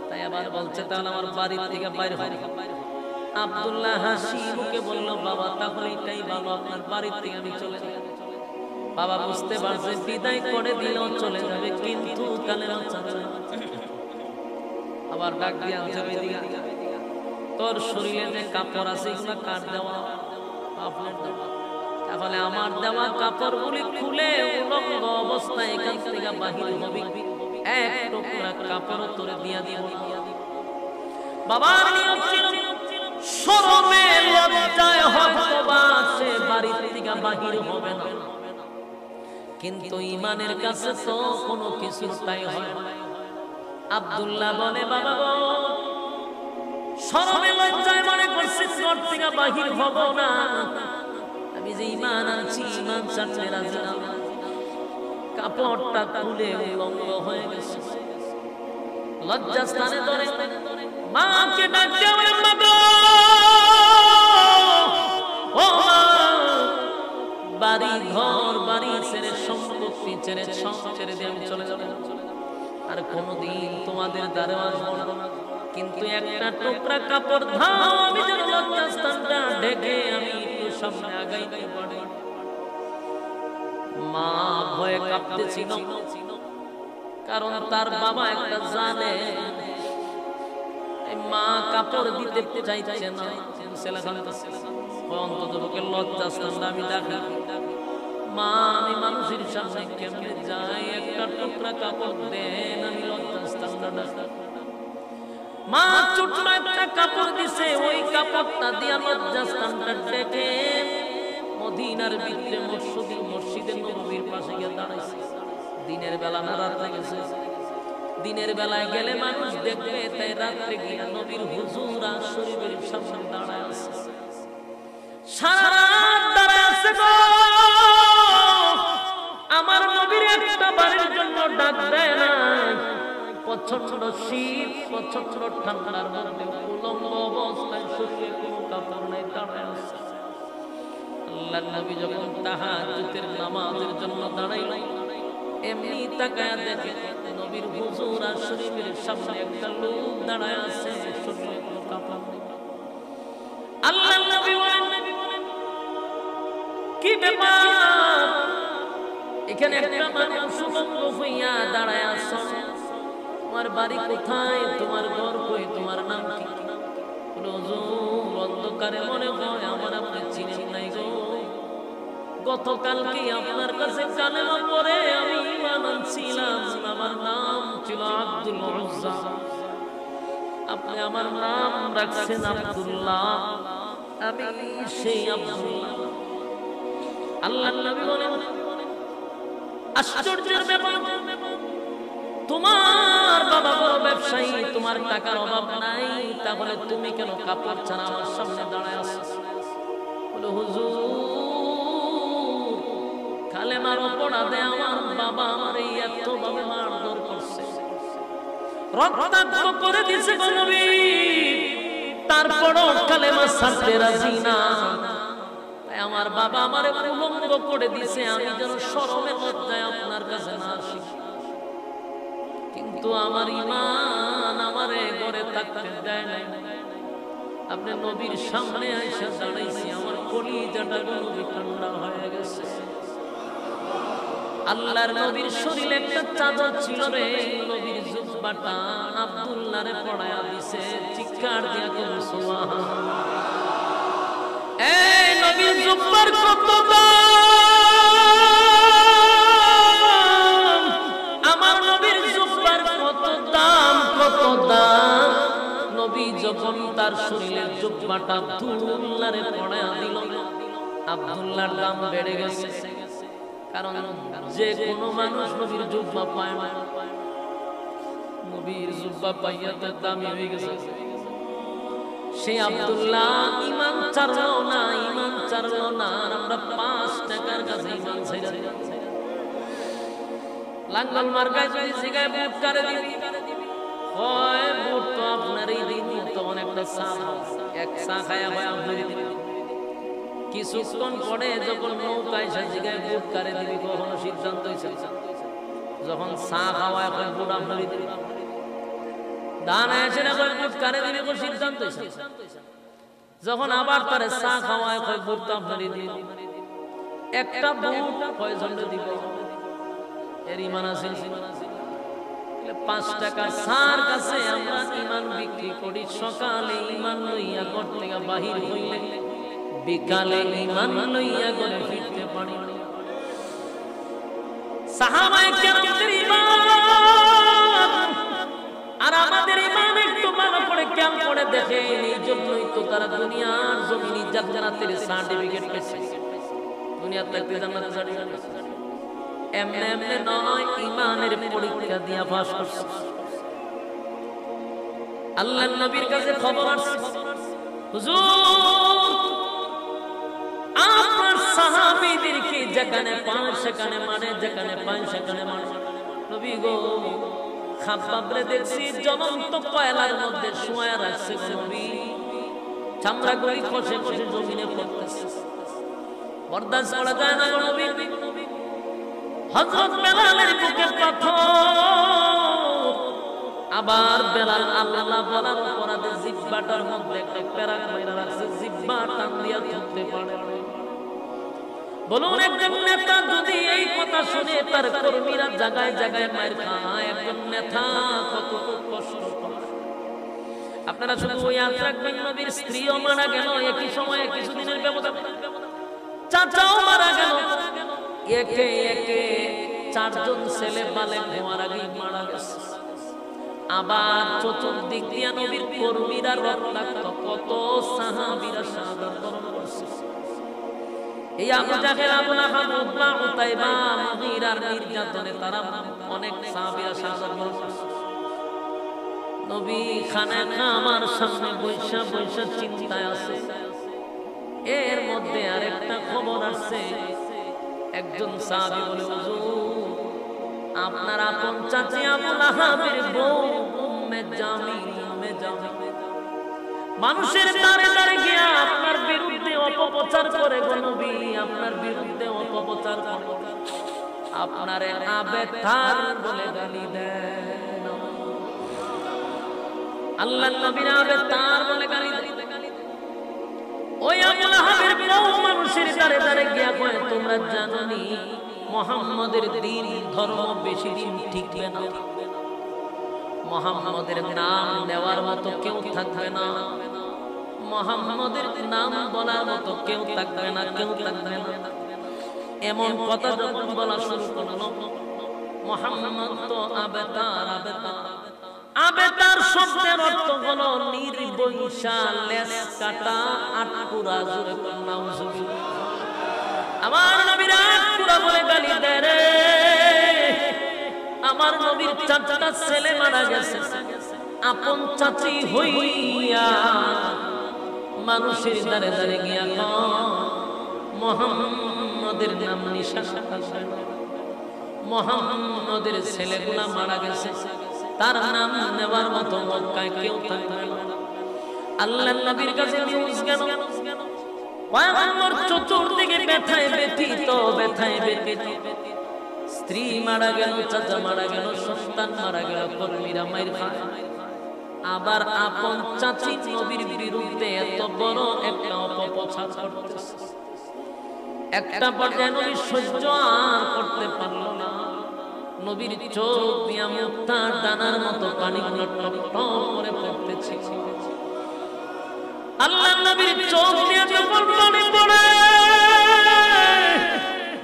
তাই আবার বলছে তাহলে আমার বাড়ি থেকে বাইরে হবে। আব্দুল্লাহ হাসি মুখে বলল বাবা তাহলে এটাই ভালো, আপনার বাড়ি থেকে আমি চলে যাব। বাবা বুঝতে পারছে বিদায় করে দিলেও চলে যাবে কিন্তু কালেমা ছাড়বে না। আবার ডাক দিয়ে আনছে, তোর শরীরে যে কাপড় আছে এগুলো কার দেওয়া? আপনার দেওয়া। তাহলে আমার দেওয়া কাপড়গুলি খুলে উলঙ্গ অবস্থায় এখান থেকে বাহির হবি, এক টুকরা কাপড় তোরে দিয়া দিব। বাবার নিয়ম ছিল শরমে লজ্জায় হতবা সে বাড়ি থেকে বাহির হবে না, কিন্তু ঈমানের কাছে তো কোনো কিছু তাই হয়। আব্দুল্লাহ বলে বাবা গো, শরমে লজ্জায় মনে করছি ঘর থেকে বাহির হব না, আমি যে ঈমান আনছি ঈমান ছাড়তে রাজি না। কাপড়টা খুলে উলঙ্গ হয়ে গেছে, লজ্জাস্থানে ধরে মাকে ডাক দিয়ে বলে মা গো, ও মা, বাড়ি ঘর বাড়ি ছেড়ে সম্পত্তি ছেড়ে সব ছেড়ে দিয়ে আমি চলে যাব, আর কোনদিন তোমাদের দ্বারে আসবো না, কিন্তু একটা টুকরা কাপড় দাও আমি যেন লজ্জাস্থানটা ঢেকে আমি একটু সামনে আগাইতে পারি। মা ভয়ে কাঁপতেছিল, কারণ তার বাবা একটা জানে। মা কাপড় দিতে চাইছে না, ছেলে কাঁদতেছে, অন্তত পক্ষে লজ্জাস্থানটা আমি ডাকি। মা আমি মানুষের সামনে কেমনে যাই, একটা টুকরা কাপড় দেন আমি লজ্জাস্থানটা ডাকি। মা ছোট্ট একটা কাপড় দিছে, ওই কাপড়টা দিয়া লজ্জাস্থানটা ডেকে মদিনার ভিতরে মসজিদে নববীর পাশে গিয়ে দাঁড়াইছে। দিনের বেলা না রাত্রে গেছে, দিনের বেলায় গেলে মানুষ দেখবে, তাই রাত্রে গিয়ে নবীর হুজুর আর শরীফের সামনে দাঁড়ায় আছে। সারা রাত দাঁড়ায় আছে গো, আমার নবীর একটা বারের জন্য ডাক দেয় না। প্রচন্ড শীত, প্রচন্ড ঠান্ডার মধ্যে উলঙ্গ অবস্থায় শরীরে কোনো কাপড় নাই দাঁড়ায় আছে। আল্লাহর নবী যখন তাহাজ্জুদের নামাজের জন্য দাঁড়াইল, এমনি তাকায়া দেখে নবীর হুজুর আর শরীফের সামনে একটা লোক দাঁড়ায় আছে, শরীরে কোনো কাপড় নেই। আল্লাহর নবী বলেন কি ব্যাপার, এখানে একটা মানুষ উলঙ্গ হইয়া দাঁড়ায় আছে, তোমার বাড়ি কোথায়, তোমার ঘর কই, তোমার নাম কি? হুজুর অন্ধকারে মনে হয় আমার আপনি চিনেন নাই গো, গতকালকে আপনার কাছে কালেমা পড়ে আমি ঈমান আনছিলাম, আমার নাম ছিল আব্দুল উজ্জা, আপনি আমার নাম রাখছেন আব্দুল্লাহ, আমি সেই আব্দুল্লাহ। আল্লাহর নবী বলেন আশ্চর্যের ব্যাপার, তোমার বাবা বড় ব্যবসায়ী, তোমার টাকার অভাব নাই, তাহলে তুমি কেন কাপড় ছাড়া আমার সামনে দাঁড়ায় আছো? বলে হুজুর কালেমার অপরাধে আমার বাবা আমার এই এত ভাবে মারধর করছে, রক্তাক্ত করে দিয়েছে গো নবী, তারপরও কালেমা ছাড়তে রাজি না, তাই আমার আমার বাবা আমারে উলঙ্গ করে দিয়েছে, আমি যেন শরমে লজ্জায় আপনার কাছে না আসি। কিন্তু আমার ঈমান আমারে ঘরে থাকতে দেয় নাই। আপনি নবীর সামনে আইসা দাঁড়াইছি, আমার কলিজাটা নবী ঠান্ডা হয়ে গেছে। আল্লাহর নবীর শরীরে একটা চাদর ছিল রে, নবীর জুব্বাটা আব্দুল্লাহরে পড়ায়া দিছে। চিৎকার দিয়া কোন সুবহানাল্লাহ। এই নবীর জুব্বার কত দাম, আমার নবীর জুব্বার কত দাম, কত দাম। নবী যখন তার শরীরের জুব্বাটা আব্দুল্লাহরে পড়ায়া দিল, আব্দুল্লাহর দাম বেড়ে গেছে। কারণ যে কোনো মানুষ নবীর জুব্বা পায় না, নবীর জুব্বা পাইয়া তার দামি হয়ে গেছে। সেই আব্দুল্লাহ ঈমান ছাড়লো না, ঈমান ছাড়লো না। আর আমরা 5 টাকার কাছে ঈমান ছেড়ে দিয়েছি। লাঙ্গল মার্কায় যদি জিগায় বুট করে দিবি, হয় বুট তো আপনারই দিন, তখন একটা চা এক চা খায়া হয় আপনারই দিবি। কিছুক্ষণ পরে যখন নৌকায় সে জিগায় বুট করে দিবি, কখনো সিদ্ধান্ত হয়েছে যখন চা খাওয়ায় হয় বুট আপনারই দিবি। দান এসে না কয় বুট করে দিবি, কোন সিদ্ধান্ত হয়েছে। যখন আবার তারে চা খাওয়ায় হয় বুট তো আপনারই দিবি। একটা বুট কয়জনে দিব, এর ঈমান আছে। 5 টাকা চার কাছে আমরা ঈমান বিক্রি করি। সকালে ঈমান লইয়া ঘর থেকে বাহির হইলে বিকালে ঈমান লইয়া ঘরে ফিরতে পারি। সাহাবায়ে কেরামদের ঈমান আর আমাদের ঈমান একটু ভালো করে খেয়াল করে দেখেন। এই জন্যই তো তারা দুনিয়ার জমিনে জান্নাতের সার্টিফিকেট পেয়েছে। দুনিয়াতে একটা জান্নাতের সার্টিফিকেট এমনি এমনি নয়, ঈমানের পরীক্ষা দিয়া পাস করছে। আল্লাহর নবীর কাছে খবর আসছে, হুজুর আপনার সাহাবীদেরকে যেখানে পায় সেখানে মারে, যেখানে পায় সেখানে মারে। নবী গো, খাব্বাবরে দেখছি জ্বলন্ত কয়লার মধ্যে শুয়ে রাখছে নবী, চামড়াগুলি খসে খসে জমিনে পড়তেছে, বরদাস্ত করা যায় না নবী। হযরত বেলালের বুকে পাথর, আবার বেলাল আল্লাহ বলার অপরাধে জিহ্বাটার মধ্যে একটা পেরাক মাইরা রাখছে, জিহ্বা টান দিয়া ধরতে পারে। বলুন একজন নেতা যদি এই কথা শুনে তার কর্মীরা জায়গায় জায়গায় মার খায়, একজন নেতা কতটুকু কষ্ট পায়। আপনারা শুধু ইয়াদ রাখবেন, নবীর স্ত্রীও মারা গেল একই সময়ে, কিছুদিনের ব্যবধান। চাচাও মারা গেল, একে একে 4 জন ছেলে বালেগ হওয়ার আগেই মারা গেছে। আবার চতুর্দিক দিয়া নবীর কর্মীরা রক্তাক্ত, কত সাহাবীরা শাহাদাত বরণ করছে। এই আবু জাহেল, আবু লাহাব, উতবা, উতাইবা, মুগীরার নির্যাতনে তারা অনেক সাহাবীরা শাহাদাত বরণ করছে। নবী খানে আমার সামনে বৈশা বৈশা চিন্তায় আছে। এর মধ্যে আরেকটা খবর আসছে, একজন সাহাবী বলে, হুজুর আপনার আপন চাচি আবু লাহাবের বউ উম্মে জামিল, উম্মে জামিল মানুষের দ্বারে দ্বারে গিয়া আপনার বিরুদ্ধে অপপ্রচার করে গো নবী, আপনার বিরুদ্ধে অপপ্রচার করে, আপনারে আবেতার বলে গালি দেন। আল্লাহর নবীর আবেতার বলে গালি দেন। ওই আবু লাহাবের বউ মানুষের দ্বারে দ্বারে গিয়া কয়, তোমরা জানোনি মুহাম্মাদের দ্বীন ধর্ম বেশি দিন টিকবে না, মুহাম্মাদের নাম নেওয়ার মতো কেউ থাকবে না, মুহাম্মাদের নাম বলার মতো কেউ থাকবে না, কেউ থাকবে না। এমন কথা যখন বলা শুরু করলো, মুহাম্মদ তো আবেতার, আবেতার। আবেতার শব্দের অর্থ হলো নির্বংশা, লেজ কাটা, আটকুরা। জোরে বলেন নাউজুবিল্লাহ। আমার নবীর আটকুরা বলে গালি দেয় রে। আমার নবীর 4টা ছেলে মারা গেছে, আপন চাচি হইয়া মানুষের দ্বারে দ্বারে গিয়া মুহাম্মাদের নাম নিশানা করবে না। মুহাম্মাদের ছেলেগুলা মারা গেছে, তার নাম নেওয়ার মতো মক্কায় কেউ থাকবে না। আল্লাহর নবীর কাছে নিউজ গেল, পয়গম্বর চতুর্দিকে ব্যথায় ব্যথিত, ব্যথায় ব্যথিত। স্ত্রী মারা গেল, চাচা মারা গেল, সন্তান মারা গেল, কর্মীরা মাইর খায়। আবার আপন চাচি নবীর বিরুদ্ধে এত বড় একটা অপপ্রচার করতেছে। একটা পর্যায়ে নবী সহ্য আর করতে পারল না। নবীর চোখ দিয়া মুক্তার দানার মতো পানিগুলো টপ টপ করে পড়তেছে। আল্লাহ নবীর চোখ দিয়ে যখন পানি পড়ে,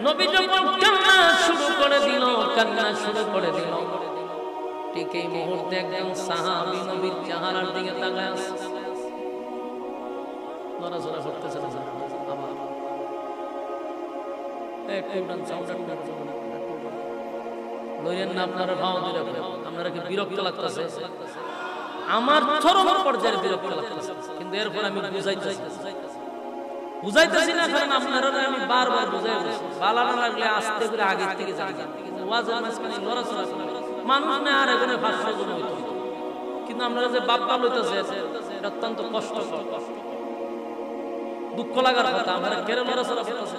নবী যখন কান্না শুরু করে দিল, কান্না শুরু করে দিল, ঠিক এই মুহূর্তে একজন সাহাবী নবীর চেহারার দিকে তাকায় আছে। নড়াচড়া করতেছে না আবার লইয়েন না আপনারা ভাও দিয়ে রাখবেন। আপনারা কি বিরক্ত লাগতেছে? আমার চরম পর্যায়ে বিরক্ত লাগতেছে, কিন্তু এরপর আমি বুঝাইতেছি না, কারণ আপনারা আমি বারবার বুঝাইতেছি। ভালো না লাগলে আস্তে করে আগে থেকে যাই, ওয়াজের মাঝখানে লড়াচড়া করে মানুষ না আর এখানে ভাষ্য জন্য হইতো। কিন্তু আপনারা যে বাপ্পা লইতেছে এটা অত্যন্ত কষ্টকর, দুঃখ লাগার কথা। আপনারা কেড়ে লড়াচড়া করতেছে,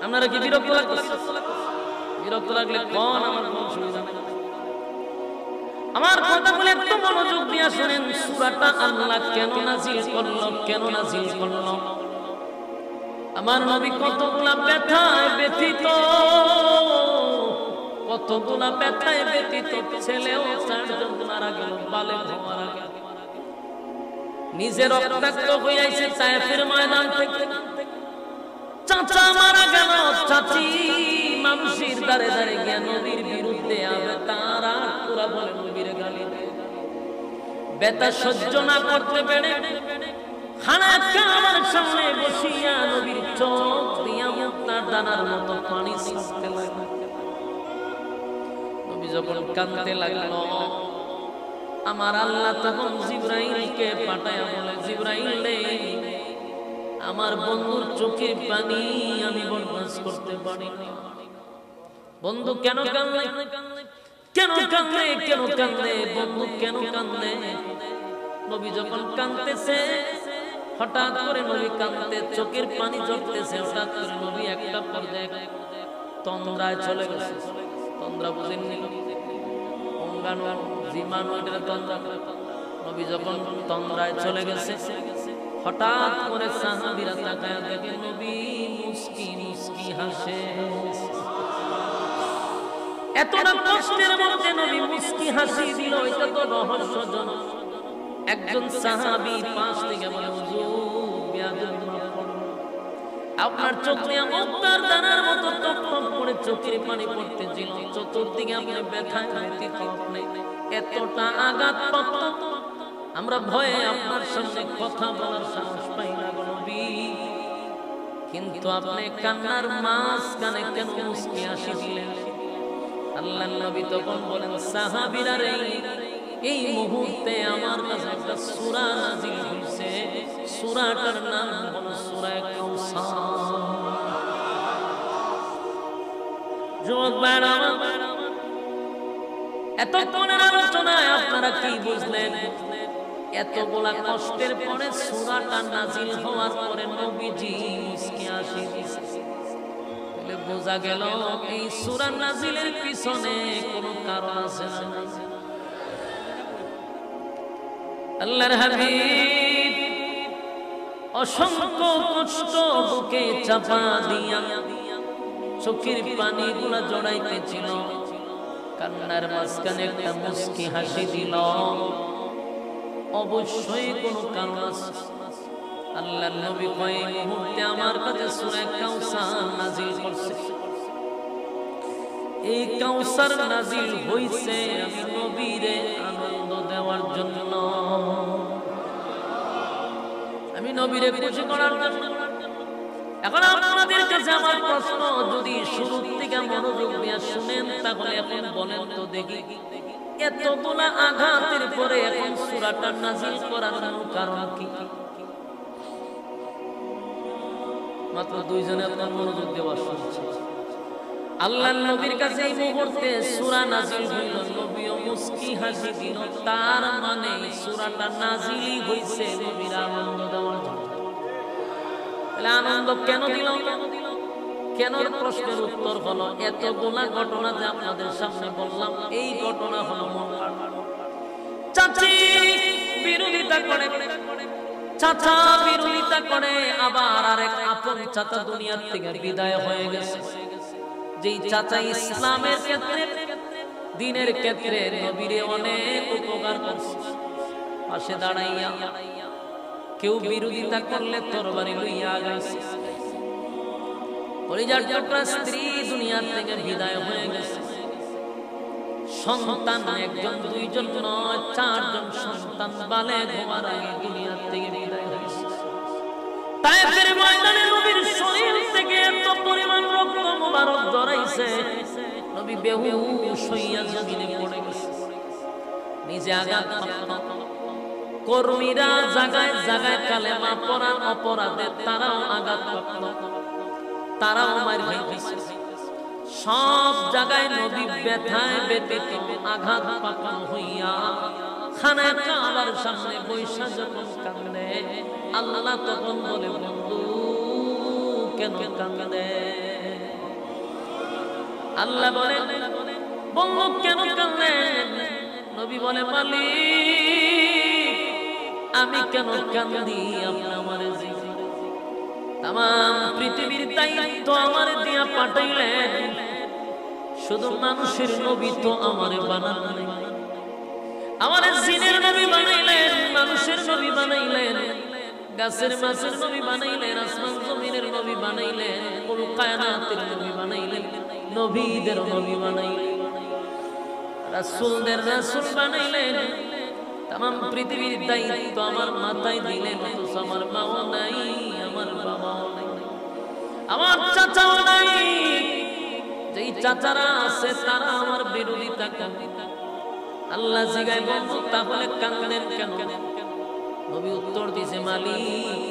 আপনারা কি বিরক্ত লাগতেছে? বিরক্ত লাগলে কোন আমার কোন সুবিধা নেই। আমার কথাগুলো একটু মনোযোগ দিয়ে শুনেন। সূরাটা আল্লাহ কেন নাযিল করলো, কেন নাযিল করলো? আমার নবী কতগুলা ব্যথায় ব্যথিত, কতগুলা ব্যথায় ব্যথিত। ছেলেও 4 জন মারা গেল, বালেগ হওয়ার আগে। নিজে রক্তাক্ত হয়ে আইছে তায়েফের ময়দান থেকে। চাচা মারা গেল, চাচি মানুষের দাঁড়ে দাঁড়ে গিয়া নবীর বিরুদ্ধে আবে, তারা পুরা বলে নবীর গালি দেয়। ব্যথা সহ্য না করতে পেরে খানা কামার সামনে বসিয়া নবীর চোখ দিয়া মুক্তার দানার মতো পানি ছিটতে লাগলো। নবী যখন কাঁদতে লাগলো, আমার আল্লাহ তখন জিবরাইলকে পাঠায়া বলে, জিবরাইল রে, আমার বন্ধুর চোখের পানি আমি বরদাস্ত করতে পারি না। বন্ধু কেন কাঁদলে, কেন কাঁদলে, কেন কাঁদলে, বন্ধু কেন কাঁদলে? নবী যখন কাঁদতেছে, হঠাৎ করে নবী কাঁদতে চোখের পানি ঝরতেছে, হঠাৎ করে নবী একটা পর্যায়ে তন্দ্রায় চলে গেছে। তন্দ্রা বুঝেননি? অঙ্গাণু জীবাণু, এটা তন্দ্রা। নবী যখন তন্দ্রায় চলে গেছে, হঠাৎ করে সাহাবীরা তাকায় দেখে নবী মুস্কি মুস্কি হাসে। এতটা কষ্টের মধ্যে নবী মুস্কি হাসি দিল, এটা তো রহস্যজনক। একজন সাহাবী পাশ থেকে বলে, হুজুর বিয়াদব মাফ করুন, আপনার চোখ দিয়ে মুক্তার দানার মতো টপ টপ করে চোখের পানি পড়তেছিল, চতুর্দিকে আপনি ব্যথায় ব্যথিত, আপনি এতটা আঘাতপ্রাপ্ত, আমরা ভয়ে আপনার সামনে কথা বলার সাহস পাই না গো নবী। কিন্তু আপনি কান্নার মাঝখানে কেন মুস্কি হাসি দিলেন? আল্লাহর নবী তখন বলেন, সাহাবীরা রে, এই মুহূর্তে আমার কাছে একটা সূরা নাযিল হইছে, সূরাটার নাম হলো সূরা কাউসার। যুবক ভাইরা, এতক্ষণের আলোচনায় আপনারা কি বুঝলেন? এতগুলা কষ্টের পরে সূরাটা নাযিল হওয়ার পরে নবীজি মুস্কি হাসি দিছে। তাহলে বোঝা গেল এই সূরা নাযিলের পিছনে কোনো কারণ আছে না? আল্লাহর হাবিব অসংখ্য কষ্ট বুকে চাপা দিয়া চোখের পানিগুলা জড়াইতেছিল, কান্নার মাঝখানে একটা মুস্কি হাসি দিল। অবশ্যই কোনো কারণ আছে। আল্লাহর নবী কয়, এই মুহূর্তে আমার কাছে সূরা কাউসার নাযিল করছে। এই কাউসার নাযিল হইছে আমি নবীরে আনন্দ দেওয়ার জন্য, আমি নবীরে খুশি করার জন্য। এখন আপনাদের কাছে আমার প্রশ্ন, যদি শুরু থেকে মনোযোগ দিয়ে শুনেন তাহলে এখন বলেন তো দেখি, এতগুলা আঘাতের পরে এখন সূরাটা নাযিল করার কারণ কি? মাত্র 2 জনে আপনার মনোযোগ দেওয়া শুনছে। আল্লাহর নবীর কাছে এই মুহূর্তে সূরা নাযিল হইল, নবীও মুস্কি হাসি দিল, তার মানে সূরাটা নাযিলই হইছে নবীর আনন্দ দেওয়ার জন্য। আনন্দ কেন দিল? কেন প্রশ্নের উত্তর হলো এতগুলা ঘটনা যে আপনাদের সামনে বললাম, এই ঘটনা হলো চাচি বিরোধিতা করে, চাচা বিরোধিতা করে, আবার আরেক আপন চাচা দুনিয়ার থেকে বিদায় হয়ে গেছে। যেই চাচা ইসলামের ক্ষেত্রে, দ্বীনের ক্ষেত্রে নবীরে অনেক উপকার করছে, পাশে দাঁড়াইয়া কেউ বিরোধিতা করলে তরবারি লইয়া গেছে। পরিজার টুকরা স্ত্রী দুনিয়ার থেকে বিদায় হয়ে গেছে। সন্তান একজন দুইজন নয়, চারজন সন্তান বালেগ হওয়ার আগে দুনিয়ার থেকে বিদায় হয়েছে। তায়েফের ময়দানে নবীর শরীর থেকে এত পরিমাণ রক্ত মোবারক ঝরাইছে, নবী বেহুশ হইয়া জমিনে পড়ে গেছে। নিজে আঘাতপ্রাপ্ত, কর্মীরা জায়গায় জায়গায় কালেমা পড়ার অপরাধে তারাও আঘাতপ্রাপ্ত, তারাও মার খাইতেছে। সব জায়গায় নবী ব্যথায় ব্যতীত আঘাতপ্রাপ্ত হইয়া খানায় কাবার সামনে বৈশা যখন কান্দে, আল্লাহ তখন বলে, বন্ধু কেন কান্দে? আল্লাহ বলে, বন্ধু কেন কান্দে? নবী বলে, মালিক আমি কেন কান্দি? আপনি আমারে তামাম পৃথিবীর দায়িত্ব আমারে দিয়া পাঠাইলেন, শুধু মানুষের নবী তো আমারে বানালেন, আমারে জিনের নবী বানাইলেন, মানুষের নবী বানাইলেন, গাছের মাছের নবী বানাইলেন, আসমান জমিনের নবী বানাইলেন, কুল কায়নাতের নবী বানাইলেন, নবীদের নবী বানাইলেন, রাসূলদের রাসূল বানাইলেন। তামাম পৃথিবীর দায়িত্ব আমার মাথায় দিলেন, অথচ আমার মাও নাই, আমার বাবাও নাই, আমার চাচাও নাই। যেই চাচারা আছে তারা আমার বিরোধিতা করে। আল্লাহ জিগায়, বন্ধু তাহলে কান্দেন কেন? নবী উত্তর দিয়েছে, মালিক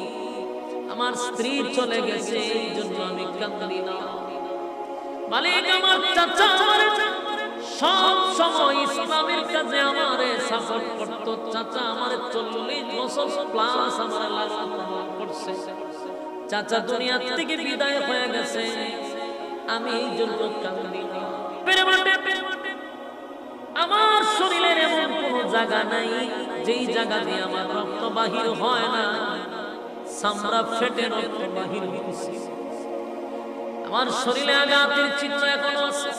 আমার স্ত্রী চলে গেছে, এই জন্য আমি কান্দি না। মালিক আমার চাচা আমারে সব সময় ইসলামের কাজে আমারে সাপোর্ট করত, চাচা আমারে 40 বছর প্লাস আমারে লালন পালন করছে, চাচা দুনিয়া থেকে বিদায় হয়ে গেছে, আমি এই জন্য কান্দি না। আমার শরীরের এমন কোন জায়গা নাই যেই জায়গা দিয়ে আমার রক্ত বাহির হয় না, চামড়া ফেটে রক্ত বাহির হয়েছে। আমার শরীরে আঘাতের চিহ্ন এখনো আছে,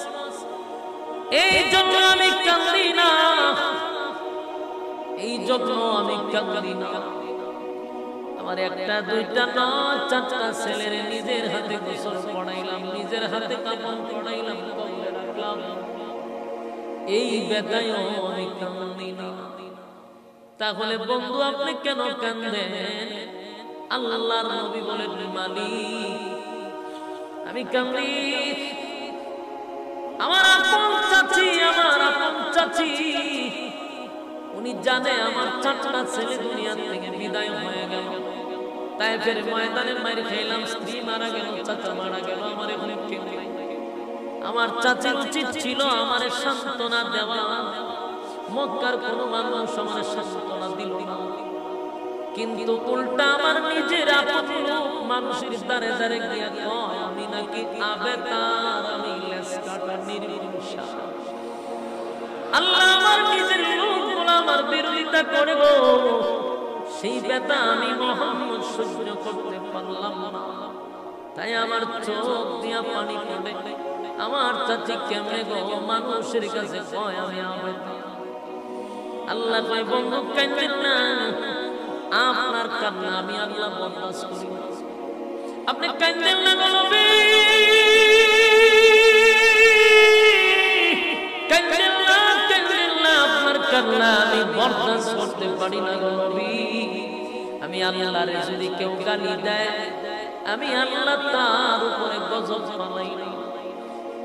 এই জন্য আমি কান্দি না, এই জন্য আমি কান্দি না। আমার একটা দুইটা নয়, চারটা ছেলের নিজের হাতে গোসল পড়াইলাম, নিজের হাতে কাপড় পড়াইলাম, কবরে রাখলাম, এই ব্যথায়ও আমি কান্দি না। তাহলে বন্ধু আপনি কেন কান্দেন? আল্লাহর নবী বলেন, মালিক আমি কান্দি, আমার আপন চাচি, আমার আপন চাচি উনি জানে আমার চারটা ছেলে দুনিয়া থেকে বিদায় হয়ে গেল, তায়েফের ময়দানে মার খাইলাম, স্ত্রী মারা গেল, চাচা মারা গেল, আমার এখানে কেউ নাই। আমার চাচির উচিত ছিল আমার সান্ত্বনা দেওয়া, মক্কার কোন মানুষ আমার সান্ত্বনা দিল না, কিন্তু উল্টা আমার নিজের আপন লোক মানুষের দ্বারে দ্বারে গিয়া কয় আমি নাকি আবেতার, আমি লেস কাটা নির্বিংসা। আল্লাহ আমার নিজের লোকগুলো আমার বিরোধিতা করে গো, সেই ব্যথা আমি মুহাম্মদ সহ্য করতে পারলাম না, তাই আমার চোখ দিয়া পানি পড়ে। আমার চাচি কেমনে গো মানুষের কাছে কয় আমি আবেতার। আল্লাহ কয়, বন্ধু কাঁদেন না, আপনার কান্না আমি আল্লাহ বরদাস্ত করি না, আপনি কাঁদেন না গো নবী, কাঁদেন না, কাঁদেন না, আপনার কান্না আমি বরদাস্ত করতে পারি না গো নবী। আমি আল্লাহরে যদি কেউ গালি দেয়, আমি আল্লাহ তার উপরে গজব বানাই না।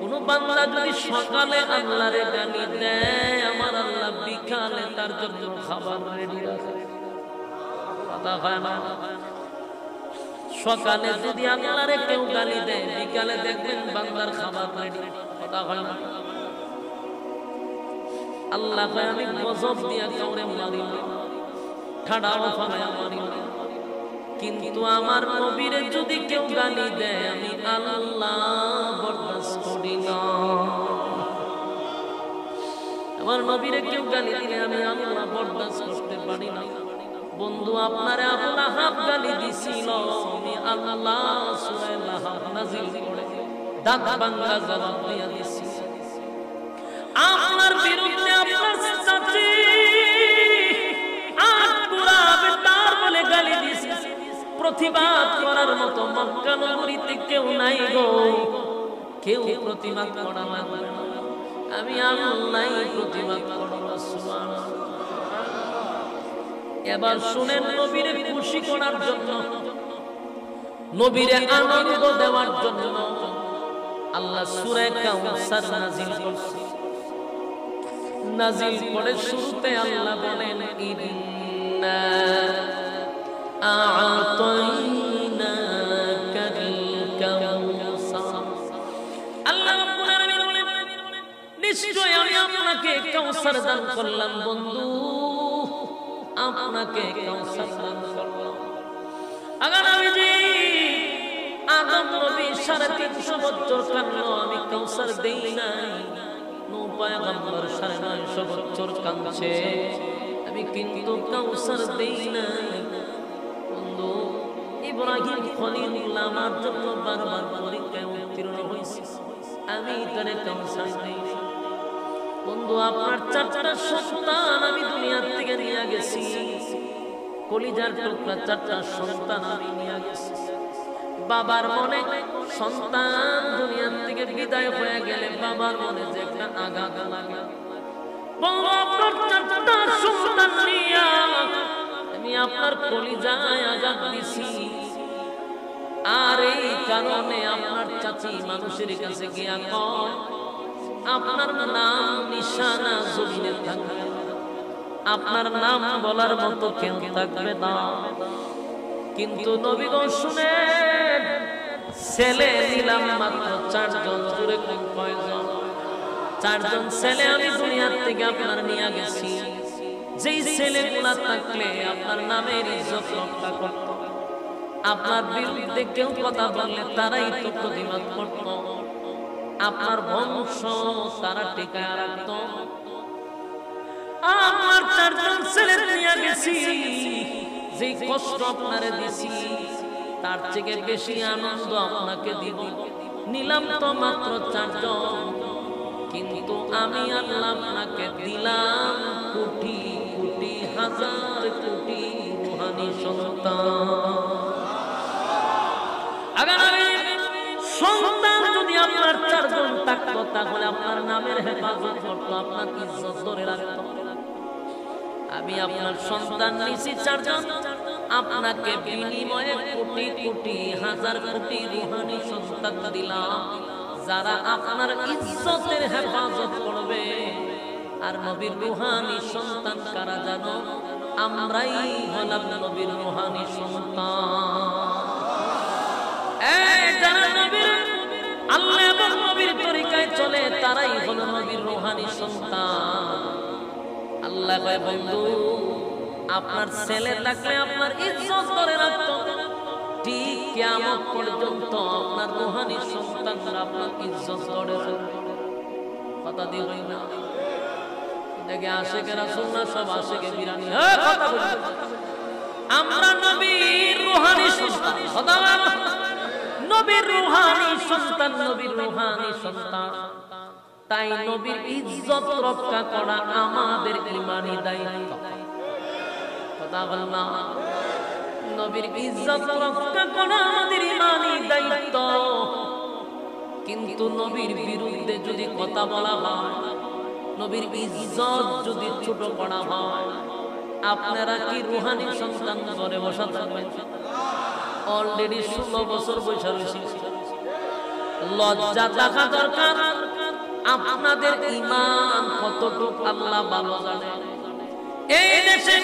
কোন বান্দা যদি সকালে আল্লাহরে গালি দেয়, আমার আল্লাহ বিকালে তার জন্য খাবার রেডি রাখে। সকালে যদি আল্লাহরে কেউ গালি দেয়, বিকালে দেখবেন বান্দার খাবার রেডি। কথা হয় না? আল্লাহ কয় আমি গজব দিয়া কাউরে মারি না, ঠাডাও ফালাইয়া মারি না, কিন্তু আমার নবীরে যদি কেউ গালি দেয় আমি আল্লাহ বরদাস্ত করি না। আমার নবীরে কেউ গালি দিলে আমি আল্লাহ বরদাস্ত করতে পারি না। বন্ধু আপনারে আবু লাহাব গালি দিছিল, আমি আল্লাহ সূরা লাহাব নাযিল করে দাঁত ভাঙা জবাব দিয়া দিছি। আপনার বিরুদ্ধে আপনার চাচি আব্দুরা বেতার বলে গালি দিছে, প্রতিবাদ করার মতো মক্কা নগরীতে কেউ নাই গো, কেউ প্রতিবাদ করা লাগবে না, আমি আল্লাহই প্রতিবাদ করব। সুবহানাল্লাহ। এবার শুনেন, নবীরে খুশি করার জন্য, নবীরে আনন্দ দেওয়ার জন্য আল্লাহ সূরা কাউসার নাযিল করছে। নাযিল করে শুরুতে আল্লাহ বলেন ইন্না আ'তাইনাকাল কাউসার। আল্লাহ রাব্বুল আলামিন বলেন নিশ্চয় আমি আপনাকে কাউসার দান করলাম বন্ধু, আপনাকে কাউসার দান করলাম। আগে নবীজি আদম নবী 350 বছর কাঁদলো, আমি কাউসার দেই নাই। নূহ পয়গম্বর 950 বছর কাঁদছে, আমি কিন্তু কাউসার দেই নাই। বন্ধু ইব্রাহিম খলিলুল্লাহ আমার জন্য বারবার পরীক্ষায় উত্তীর্ণ হয়েছে, আমি তারে কাউসার দেই নাই। বন্ধু আপনার 4টা সন্তান আমি দুনিয়া থেকে নিয়ে গেছি, কলিজার টুকরা 4টা সন্তান আমি নিয়ে গেছি। বাবার মনে সন্তান দুনিয়া থেকে বিদায় হয়ে গেলে বাবার মনে যে একটা আঘাত লাগে। বন্ধু আপনার 4টা সন্তান নিয়ে আমি আপনার কলিজায় আঘাত দিছি, আর এই কারণে আপনার চাচি মানুষের কাছে গিয়া কয় আপনার নাম নিশানা জমিনে থাকবে, আপনার নাম বলার মতো কেউ থাকবে না। কিন্তু নবীগণ শুনেন, ছেলে নিলাম মাত্র 4 জন। জোরে কয়জন? 4 জন ছেলে আমি দুনিয়ার থেকে আপনার নিয়ে গেছি। যেই ছেলেগুলা থাকলে আপনার নামের ইজ্জত রক্ষা করত, আপনার বিরুদ্ধে কেউ কথা বললে তারাই তো প্রতিবাদ করত, আপনার বংশ তারা টিকায় রাখত। আমার 4 জন ছেলে নিয়ে গেছি, যে কষ্ট আপনারে দিছি তার থেকে বেশি আনন্দ আপনাকে দিব। নিলাম তো মাত্র 4 জন, কিন্তু আমি আল্লাহ আপনাকে দিলাম কোটি কোটি হাজার কোটি রূহানি সন্তান। আগামী সন্তান যদি আপনার 4 জন থাকতো তাহলে আপনার নামের হেফাজত করতো, আপনার ইজ্জত ধরে রাখতো। আমি আপনার সন্তান নিছি 4 জন, আপনাকে বিনিময়ে কোটি কোটি হাজার কোটি রূহানি সন্তান দিলাম, যারা আপনার ইজ্জতের হেফাজত করবে। আর নবীর রূহানি সন্তান কারা জানো? আমরাই হলাম নবীর রূহানি সন্তান। এই যারা নবীর আল্লাহ এবং নবীর তরিকায় চলে তারাই হলো নবীর রূহানি সন্তান। আল্লাহ কয় বন্ধু আপনার ছেলে থাকলে আপনার ইজ্জত করে রাখতো, ঠিক কিয়ামত পর্যন্ত আপনার রূহানি সন্তানরা আপনার ইজ্জত করে রাখবে। কথা দিয়ে হই না দেখে আশিকে রাসূল না সব আশিকে বিরানি। হ্যাঁ কথা বলি, আমরা নবীর রূহানি সন্তান, কথা বলো, নবীর রূহানি সন্তান, নবীর রূহানি সন্তান। তাই নবীর ইজ্জত রক্ষা করা আমাদের ঈমানি দায়িত্ব। কথা বল না, নবীর ইজ্জত রক্ষা করা আমাদের ঈমানি দায়িত্ব। কিন্তু নবীর বিরুদ্ধে যদি কথা বলা হয়, নবীর ইজ্জত যদি ছোট করা হয়, আপনারা কি রূহানি সন্তান ঘরে বসা থাকবেন? অলরেডি 16 বছর বসে রয়েছে। লজ্জা থাকা দরকার। আপনাদের ঈমান কতটুকু আল্লাহ ভালো জানে। এই দেশে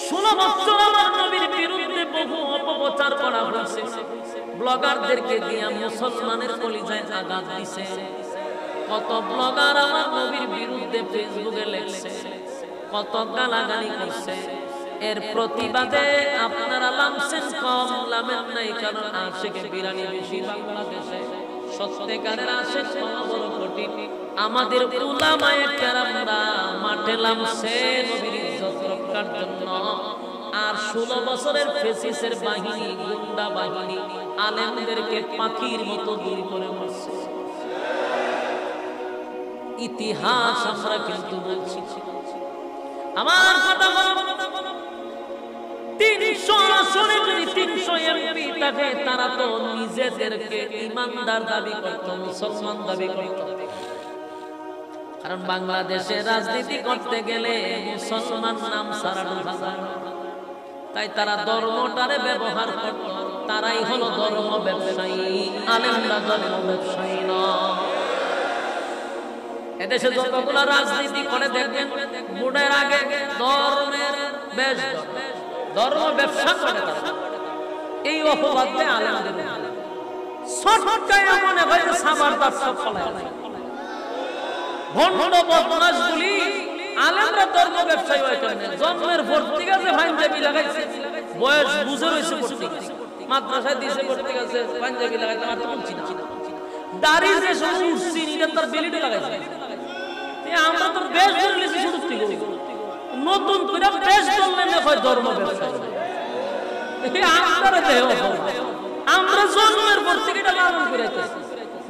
16 বছর আমার নবীর বিরুদ্ধে বহু অপপ্রচার করা হয়েছে। ব্লগারদেরকে দিয়ে মুসলমানের কলিজায় আঘাত দিছে। কত ব্লগার আমার নবীর বিরুদ্ধে ফেসবুকে লেখছে, কত গালাগালি করছে। এর প্রতিবাদে আপনারা লামছেন কম, লামেন নাই, কারণ আশেকে বিরানি বেশি বাংলাদেশে। সত্যিকারের আশেক পাওয়া বড় কঠিন। আমাদের উলামায়ে কেরামরা মাঠে লামছে নবীর ইজ্জত রক্ষার জন্য। আর 16 বছরের ফেসিসের বাহিনী, গুন্ডা বাহিনী আলেমদেরকে পাখির মতো দূর করে মারছে। ইতিহাস আমরা কিন্তু বলছি। আমার কথা বলো, 300 আসনে যদি 300 এমপি থাকে, তারা তো নিজেদেরকে ইমানদার দাবি করত, মুসলমান দাবি করত। কারণ বাংলাদেশে রাজনীতি করতে গেলে মুসলমান নাম সারানো যায়, তাই তারা ধর্মটারে ব্যবহার করত। তারাই হলো ধর্ম ব্যবসায়ী, আলেমরা ধর্ম ব্যবসায়ী না। এদেশে যতগুলো রাজনীতি করে দেখবেন, ভোটের আগে ধর্মের বেশ ধর্ম ব্যবসা করে। এই অপবাদ দেয় আলেমদের। সরকারে মনে হয় সাবার দাস সব ফলায়। ভণ্ড বদমাশগুলি আলেমরা ধর্ম ব্যবসায়ী হয় কেন? জন্মের পর থেকে যে পাঞ্জাবি লাগাইছে, বয়স বুঝে রয়েছে পড়তে, মাদ্রাসায় দিয়েছে পড়তে গেছে, পাঞ্জাবি লাগাইতে আর তো বলছি না। দাড়ি যে শুধু উঠছি, এটা তার বেলিটে লাগাইছে। আমরা তো বেশ ধরে নিয়েছি শুধু নতুন করে বেশ ধরলেন হয় ধর্ম ব্যবসায়ী। আমরা জন্মের পর থেকে এটা লালন করে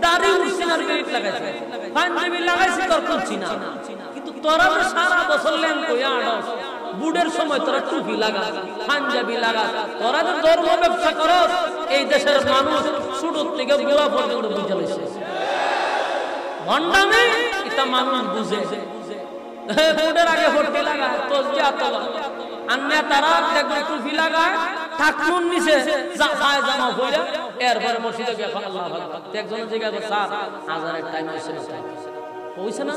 দাড়ি উঠছি না, বেলিট লাগাইছে, পাঞ্জাবি লাগাইছি, তোর করছি না। কিন্তু তোরা তো সারা বছর লেন কইয়া আড়স, বুড়ের সময় তোরা টুপি লাগা, পাঞ্জাবি লাগা, তোরা যে ধর্ম ব্যবসা করস, এই দেশের মানুষ ছোট থেকে বুড়া পর্যন্ত বুঝে লইছে। ভণ্ডামি এটা মানুষ বুঝে। বুড়ের আগে ভর্তি লাগায়, তসবিহ তোলা, আর নেতারা দেখবে টুপি লাগায়, ঠাকুর নিচে যায় জামা কইরা, এরপরে মসজিদে গিয়ে আল্লাহু আকবার। একজনের জায়গা করে স্যার আজানের টাইম হইছে না, হইছে না,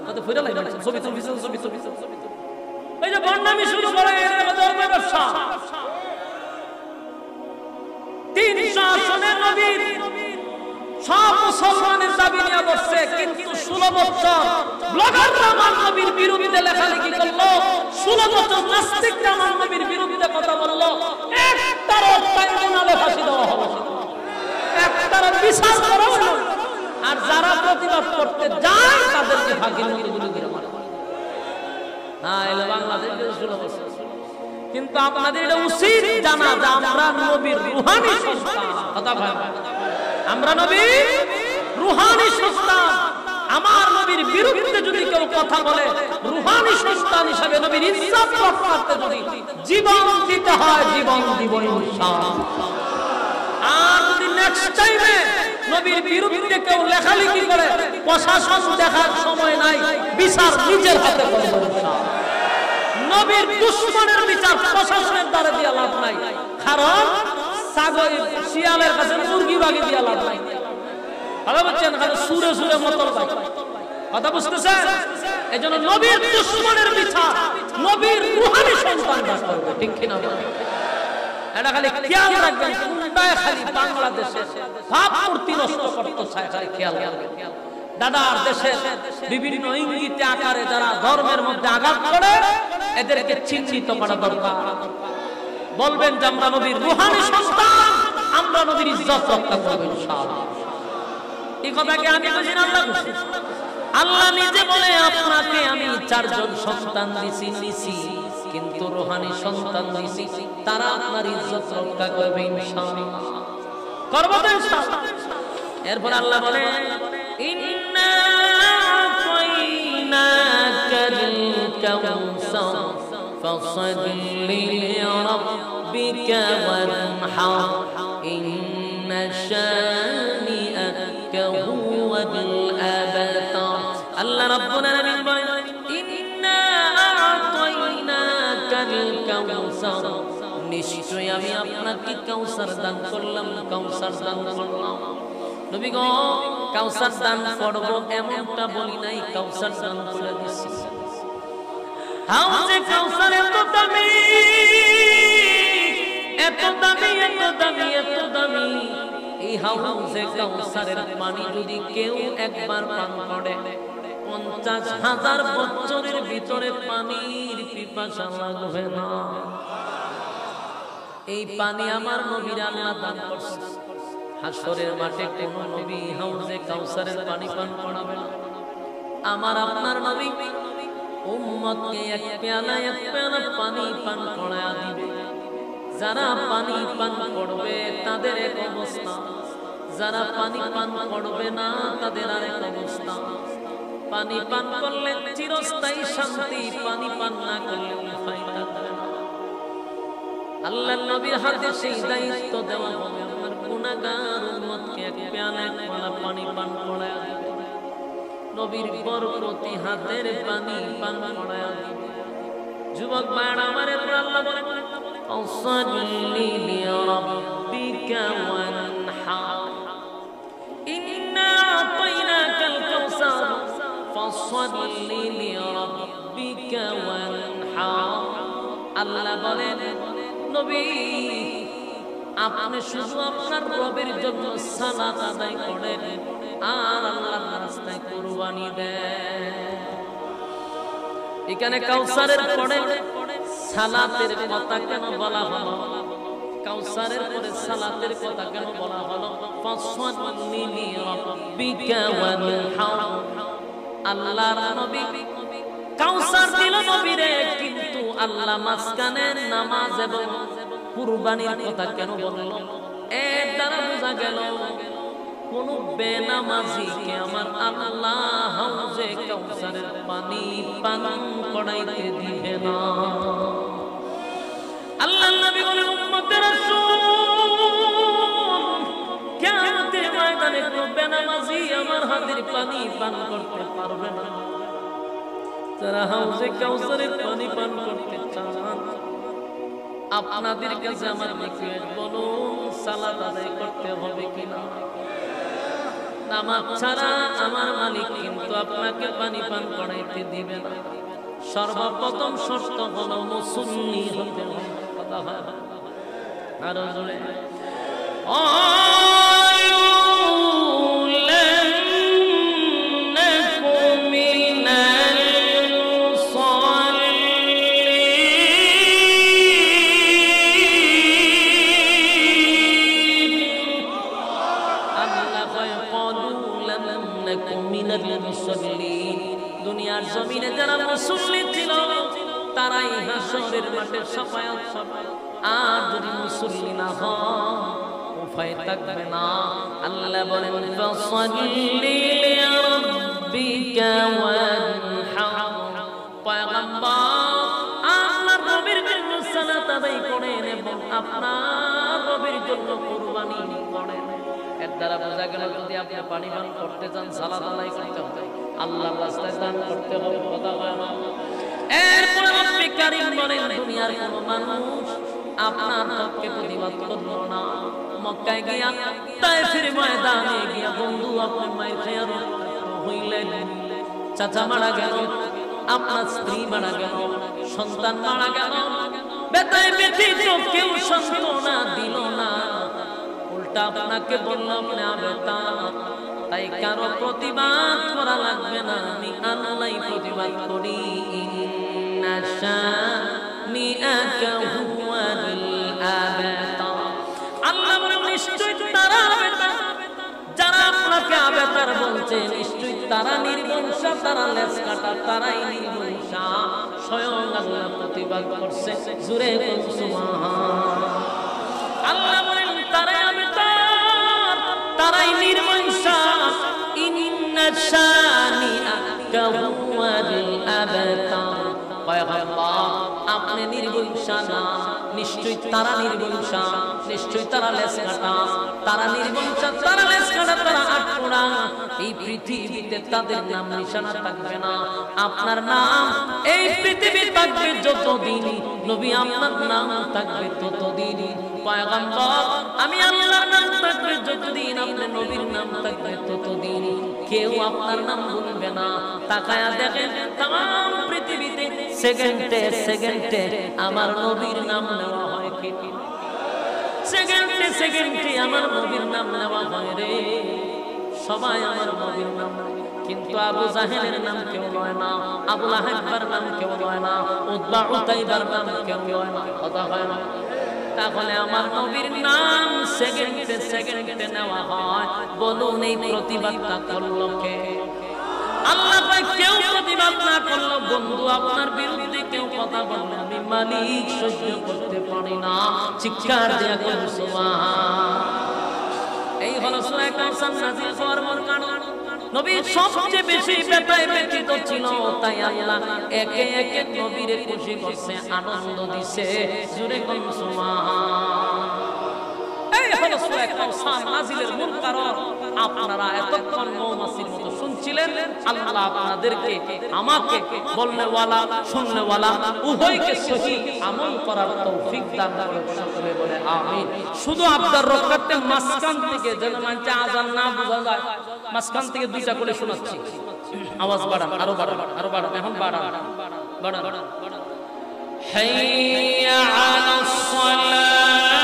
কত ফিরে লাগাই ছবি তুলছে, ছবি তুলছে। এই যে ভণ্ডামি শুরু করে, এর ধর্ম ব্যবসা। 300 আসনে নবীর সব মুসলমানের দাবি নিয়ে বসছে, কিন্তু 16 বছর ব্লগাররা আমার নবীর বিরুদ্ধে লেখালেখি করলো, 16 বছর নাস্তিকরা আমার নবীর বিরুদ্ধে কথা বললো। একটারও ট্রাইব্যুনালে ফাঁসি দেওয়া হলো, একটারও বিচার করা হলো। আর যারা প্রতিবাদ করতে যায় তাদেরকে ফাঁকির মতো গুলি করে মারা। হ্যাঁ, এলো বাংলাদেশের 16 বছর। কিন্তু আপনাদের এটা উচিত জানা যে আমরা নবীর রূহানি সন্তান। কথা বলেন, আমরা নবীর রূহানি সন্তান। আমার নবীর বিরুদ্ধে যদি কেউ কথা বলে, রূহানি সন্তান হিসেবে নবীর ইজ্জত রক্ষার্থে যদি জীবন দিতে হয়, জীবন দিব ইনশাআল্লাহ। আর যদি নেক্সট টাইমে নবীর বিরুদ্ধে কেউ লেখালেখি করে, প্রশাসন দেখার সময় নাই, বিচার নিজের হাতে করব ইনশাআল্লাহ। নবীর দুশমনের বিচার প্রশাসনের দ্বারা দিয়ে লাভ নাই, কারণ ছাগল শিয়ালের কাছে মুরগি বাগি দিয়ে লাভ নাই। কথা বলছেন, সুরে সুরে মতল ভাই, কথা বুঝতেছেন? এই জন্য নবীর দুশমনের বিচার নবীর রূহানি সন্তানরা করবে, ঠিক কিনা? এটা খালি খেয়াল রাখবেন, কোনটায় খালি বাংলাদেশে ভাবমূর্তি নষ্ট করতে চায়, খালি খেয়াল রাখবেন। দাদার দেশে বিভিন্ন ইঙ্গিতে আকারে যারা ধর্মের মধ্যে আঘাত করে, এদেরকে চিহ্নিত করা দরকার। বলবেন যে আমরা নবীর রূহানি সন্তান, আমরা নবীর ইজ্জত রক্ষা করব ইনশাআল্লাহ। এই কথাকে আমি বুঝি না, আল্লাহ বুঝি। আল্লাহ নিজে বলে, আপনাকে আমি 4 জন সন্তান দিছি, কিন্তু রূহানি সন্তান দিছি, তারা আপনার ইজ্জত রক্ষা করবে ইনশাআল্লাহ। করব তো ইনশাআল্লাহ। এরপর আল্লাহ বলে, ইন্না আতাইনাকাল কাউসার ফাসাল্লি লিরাব্বিকা ওয়ানহার ইন্না শানিআকা হুয়াল আবতার। আল্লাহ রাব্বুল আলামিন বলেন, ইন্না আতাইনাকাল কাউসার, নিশ্চয়ই আমি আপনাকে কাউসার দান করলাম, কাউসার দান করলাম। নবী গো, কাউসার দান করব এমনটা বলি নাই, কাউসার দান করে দিছি। হাউজে কাউসার এত দামি, এত দামি, এত দামি, এত দামি। এই হাউজে কাউসারের পানি যদি কেউ একবার পান করে, 50,000 বছরের ভিতরে পানির পিপাসা লাগবে না। এই পানি আমার নবীর আল্লাহ দান করছে। হাসরের মাঠে কোন নবী হাউজে কাউসারের পানি পান করাবে না। আমার আপনার নবী উম্মতকে এক পেয়ালা পানি পান করায়া দিবে। যারা পানি পান করবে তাদের এক অবস্থা, যারা পানি পান করবে না তাদের আরেক অবস্থা। পানি পান করলে চিরস্থায়ী শান্তি, পানি পান না করলে উপায় থাকবে না। আল্লাহর নবীর হাতে সেই দায়িত্ব দেওয়া হবে, আমার গুনাহগার উম্মতকে এক পেয়ালা পানি পান করায়া দিবে। নবীর বরকতি হাতের পানি পান করায়া দিবে। যুবক ভাইরা আমার, আল্লাহ বলেন ফাসাল্লি লিরাব্বিকা ওয়ানহার ইন্না আতাইনাকাল কাউসার ফাসাল্লি লিরাব্বিকা ওয়ানহার। আল্লাহ বলেন নবী, আপনি শুধু আপনার রবের জন্য সালাত আদায় করেন আর আল্লাহর রাস্তায় কুরবানি দেন। এখানে কাউসারের পরে সালাতের কথা কেন বলা হলো? কাউসারের পরে সালাতের কথা কেন বলা হলো? ফাসাল্লি লিরাব্বিকা ওয়ানহার। আল্লাহর নবী কাউসার দিল নবীরে, কিন্তু আল্লাহ মাঝখানে নামাজ এবং কুরবানির কথা কেন বললো? এর দ্বারা বোঝা গেল কোন বেনামাজিকে আমার আল্লাহ হাউজে কাউসারের পানি পান করাইতে দিবে না। আল্লাহর নবী বলেন উম্মতেরা শুন, কিয়ামতের ময়দানে কোন বেনামাজি আমার হাতের পানি পান করতে পারবে না। যারা হাউজে কাউসারের পানি পান করতে চান, আপনাদের কাছে আমার রিকোয়েস্ট, বলুন সালাত আদায় করতে হবে কিনা? নামাজ ছাড়া আমার মালিক কিন্তু আপনাকে পানি পান করাইতে দিবে না। সর্বপ্রথম শর্ত হলো মুসল্লি হতে হবে। কথা হয় আরো জোরে, দুনিয়ার জমিনে যারা মুসল্লি ছিল তারাই হাসরের মাঠে শাফায়াত পাবে। আর যদি মুসল্লি না হয় উপায় থাকবে না। আল্লাহ বলেন ফাসাল্লি লিরাব্বিকা ওয়ানহার। পয়গম্বর আল্লাহর নবীর জন্য সালাত আদায় করেন এবং আপনার নবীর জন্য কুরবানি করেন। এর দ্বারা বোঝা গেল যদি আপনি পানি পান করতে চান সালাত আদায় করতে হবে, আল্লাহর রাস্তায় দান করতে হবে। কথা হয় না? এরপর রব্বে কারীম বলেন দুনিয়ার কোন মানুষ আপনার পক্ষে প্রতিবাদ করলো না। মক্কায় গিয়া তায়েফের ময়দানে গিয়া বন্ধু আপনি মায়ের খেয়া হইলেন, চাচা মারা গেল, আপনার স্ত্রী মারা গেল, সন্তান মারা গেল, বেতায় ব্যতীত কেউ সান্ত্বনা দিল না, উল্টা আপনাকে বললাম না বেতা। তাই কারো প্রতিবাদ করা লাগবে না, আমি আল্লাহ প্রতিবাদ করি। ইন্না শানিআকা হুয়াল আবতার। আল্লাহ বলেন নিশ্চয়ই তারা আবেতার, যারা আপনাকে আবেতার বলছে নিশ্চয়ই তারা নির্বংশা, তারা লেজ কাটা, তারাই নির্বংশা। স্বয়ং আল্লাহ প্রতিবাদ করছে, জুরে সুবহান। আল্লাহ বলেন তারাই আবেতার, তারাই নির্বংশা। ইন্না শানিআকা হুয়াল আবতার। পয়গম্বর আপনি নির্বংশা না, নিশ্চয়ই তারা নির্বংশা, নিশ্চয়ই তারা লেজ কাটা, তারা নির্বংশা, তারা লেজ কাটা, তারা আটপোড়া। এই পৃথিবীতে তাদের নাম নিশানা থাকবে না। আপনার নাম এই পৃথিবী থাকবে যতদিন, নবী আপনার নাম থাকবে ততদিন। পয়গম্বর আমি আল্লাহর নাম থাকবে যতদিন, আপনার নবীর নাম থাকবে ততদিন। কেউ আপনার নাম বলবে না। তাকায়া দেখেন তাম পৃথিবীতে সেকেন্ডে সেকেন্ডে আমার নবীর নাম নেওয়া হয় কি? সেকেন্ডে সেকেন্ডে আমার নবীর নাম নেওয়া হয় রে। সবাই আমার নবীর নাম, কিন্তু আবু জাহেলের নাম কেউ লয় না, আবু লাহাবের নাম কেউ লয় না, উতবা উতাইবার নাম কেউ লয় না। কথা হয় না? তাহলে আমার নবীর নাম সেকেন্ডে সেকেন্ডে নেওয়া হয়। বলুন এই প্রতিবাদটা করলো কে? আল্লাহ পাক। কেউ প্রতিবাদ না করলো, বন্ধু আপনার বিরুদ্ধে কেউ কথা বললে আমি মালিক সহ্য করতে পারি না, চিৎকার দেয়া করুন সুবহান। এই হলো সূরা কাউসার নাযিল হওয়ার মূল কারণ। নবী সবচেয়ে বেশি ব্যথায় ব্যথিত ছিল, তাই আল্লাহ একে একে নবীরে খুশি করছে, আনন্দ দিছে। জোরে বলুন সুবহান। এই হলো সূরা কাউসার নাযিলের মূল কারণ। আপনারা এতক্ষণ মৌমাছির মতো শুনছিলেন, আল্লাহ আপনাদেরকে আমাকে বলনেওয়ালা শুননেওয়ালা উভয়কে সহি আমল করার তৌফিক দান করুন। সকলে বলে আমিন। শুধু আব্দুর রক্কাতের মাঝখান থেকে যেন মানতে আযান না বোঝা যায়, মাঝখান থেকে দুইটা করে শোনাচ্ছি। আওয়াজ বাড়ান, আরো বাড়ান, আরো বাড়ান, এখন বাড়ান, বাড়ান। হাইয়া আলাস সালাহ।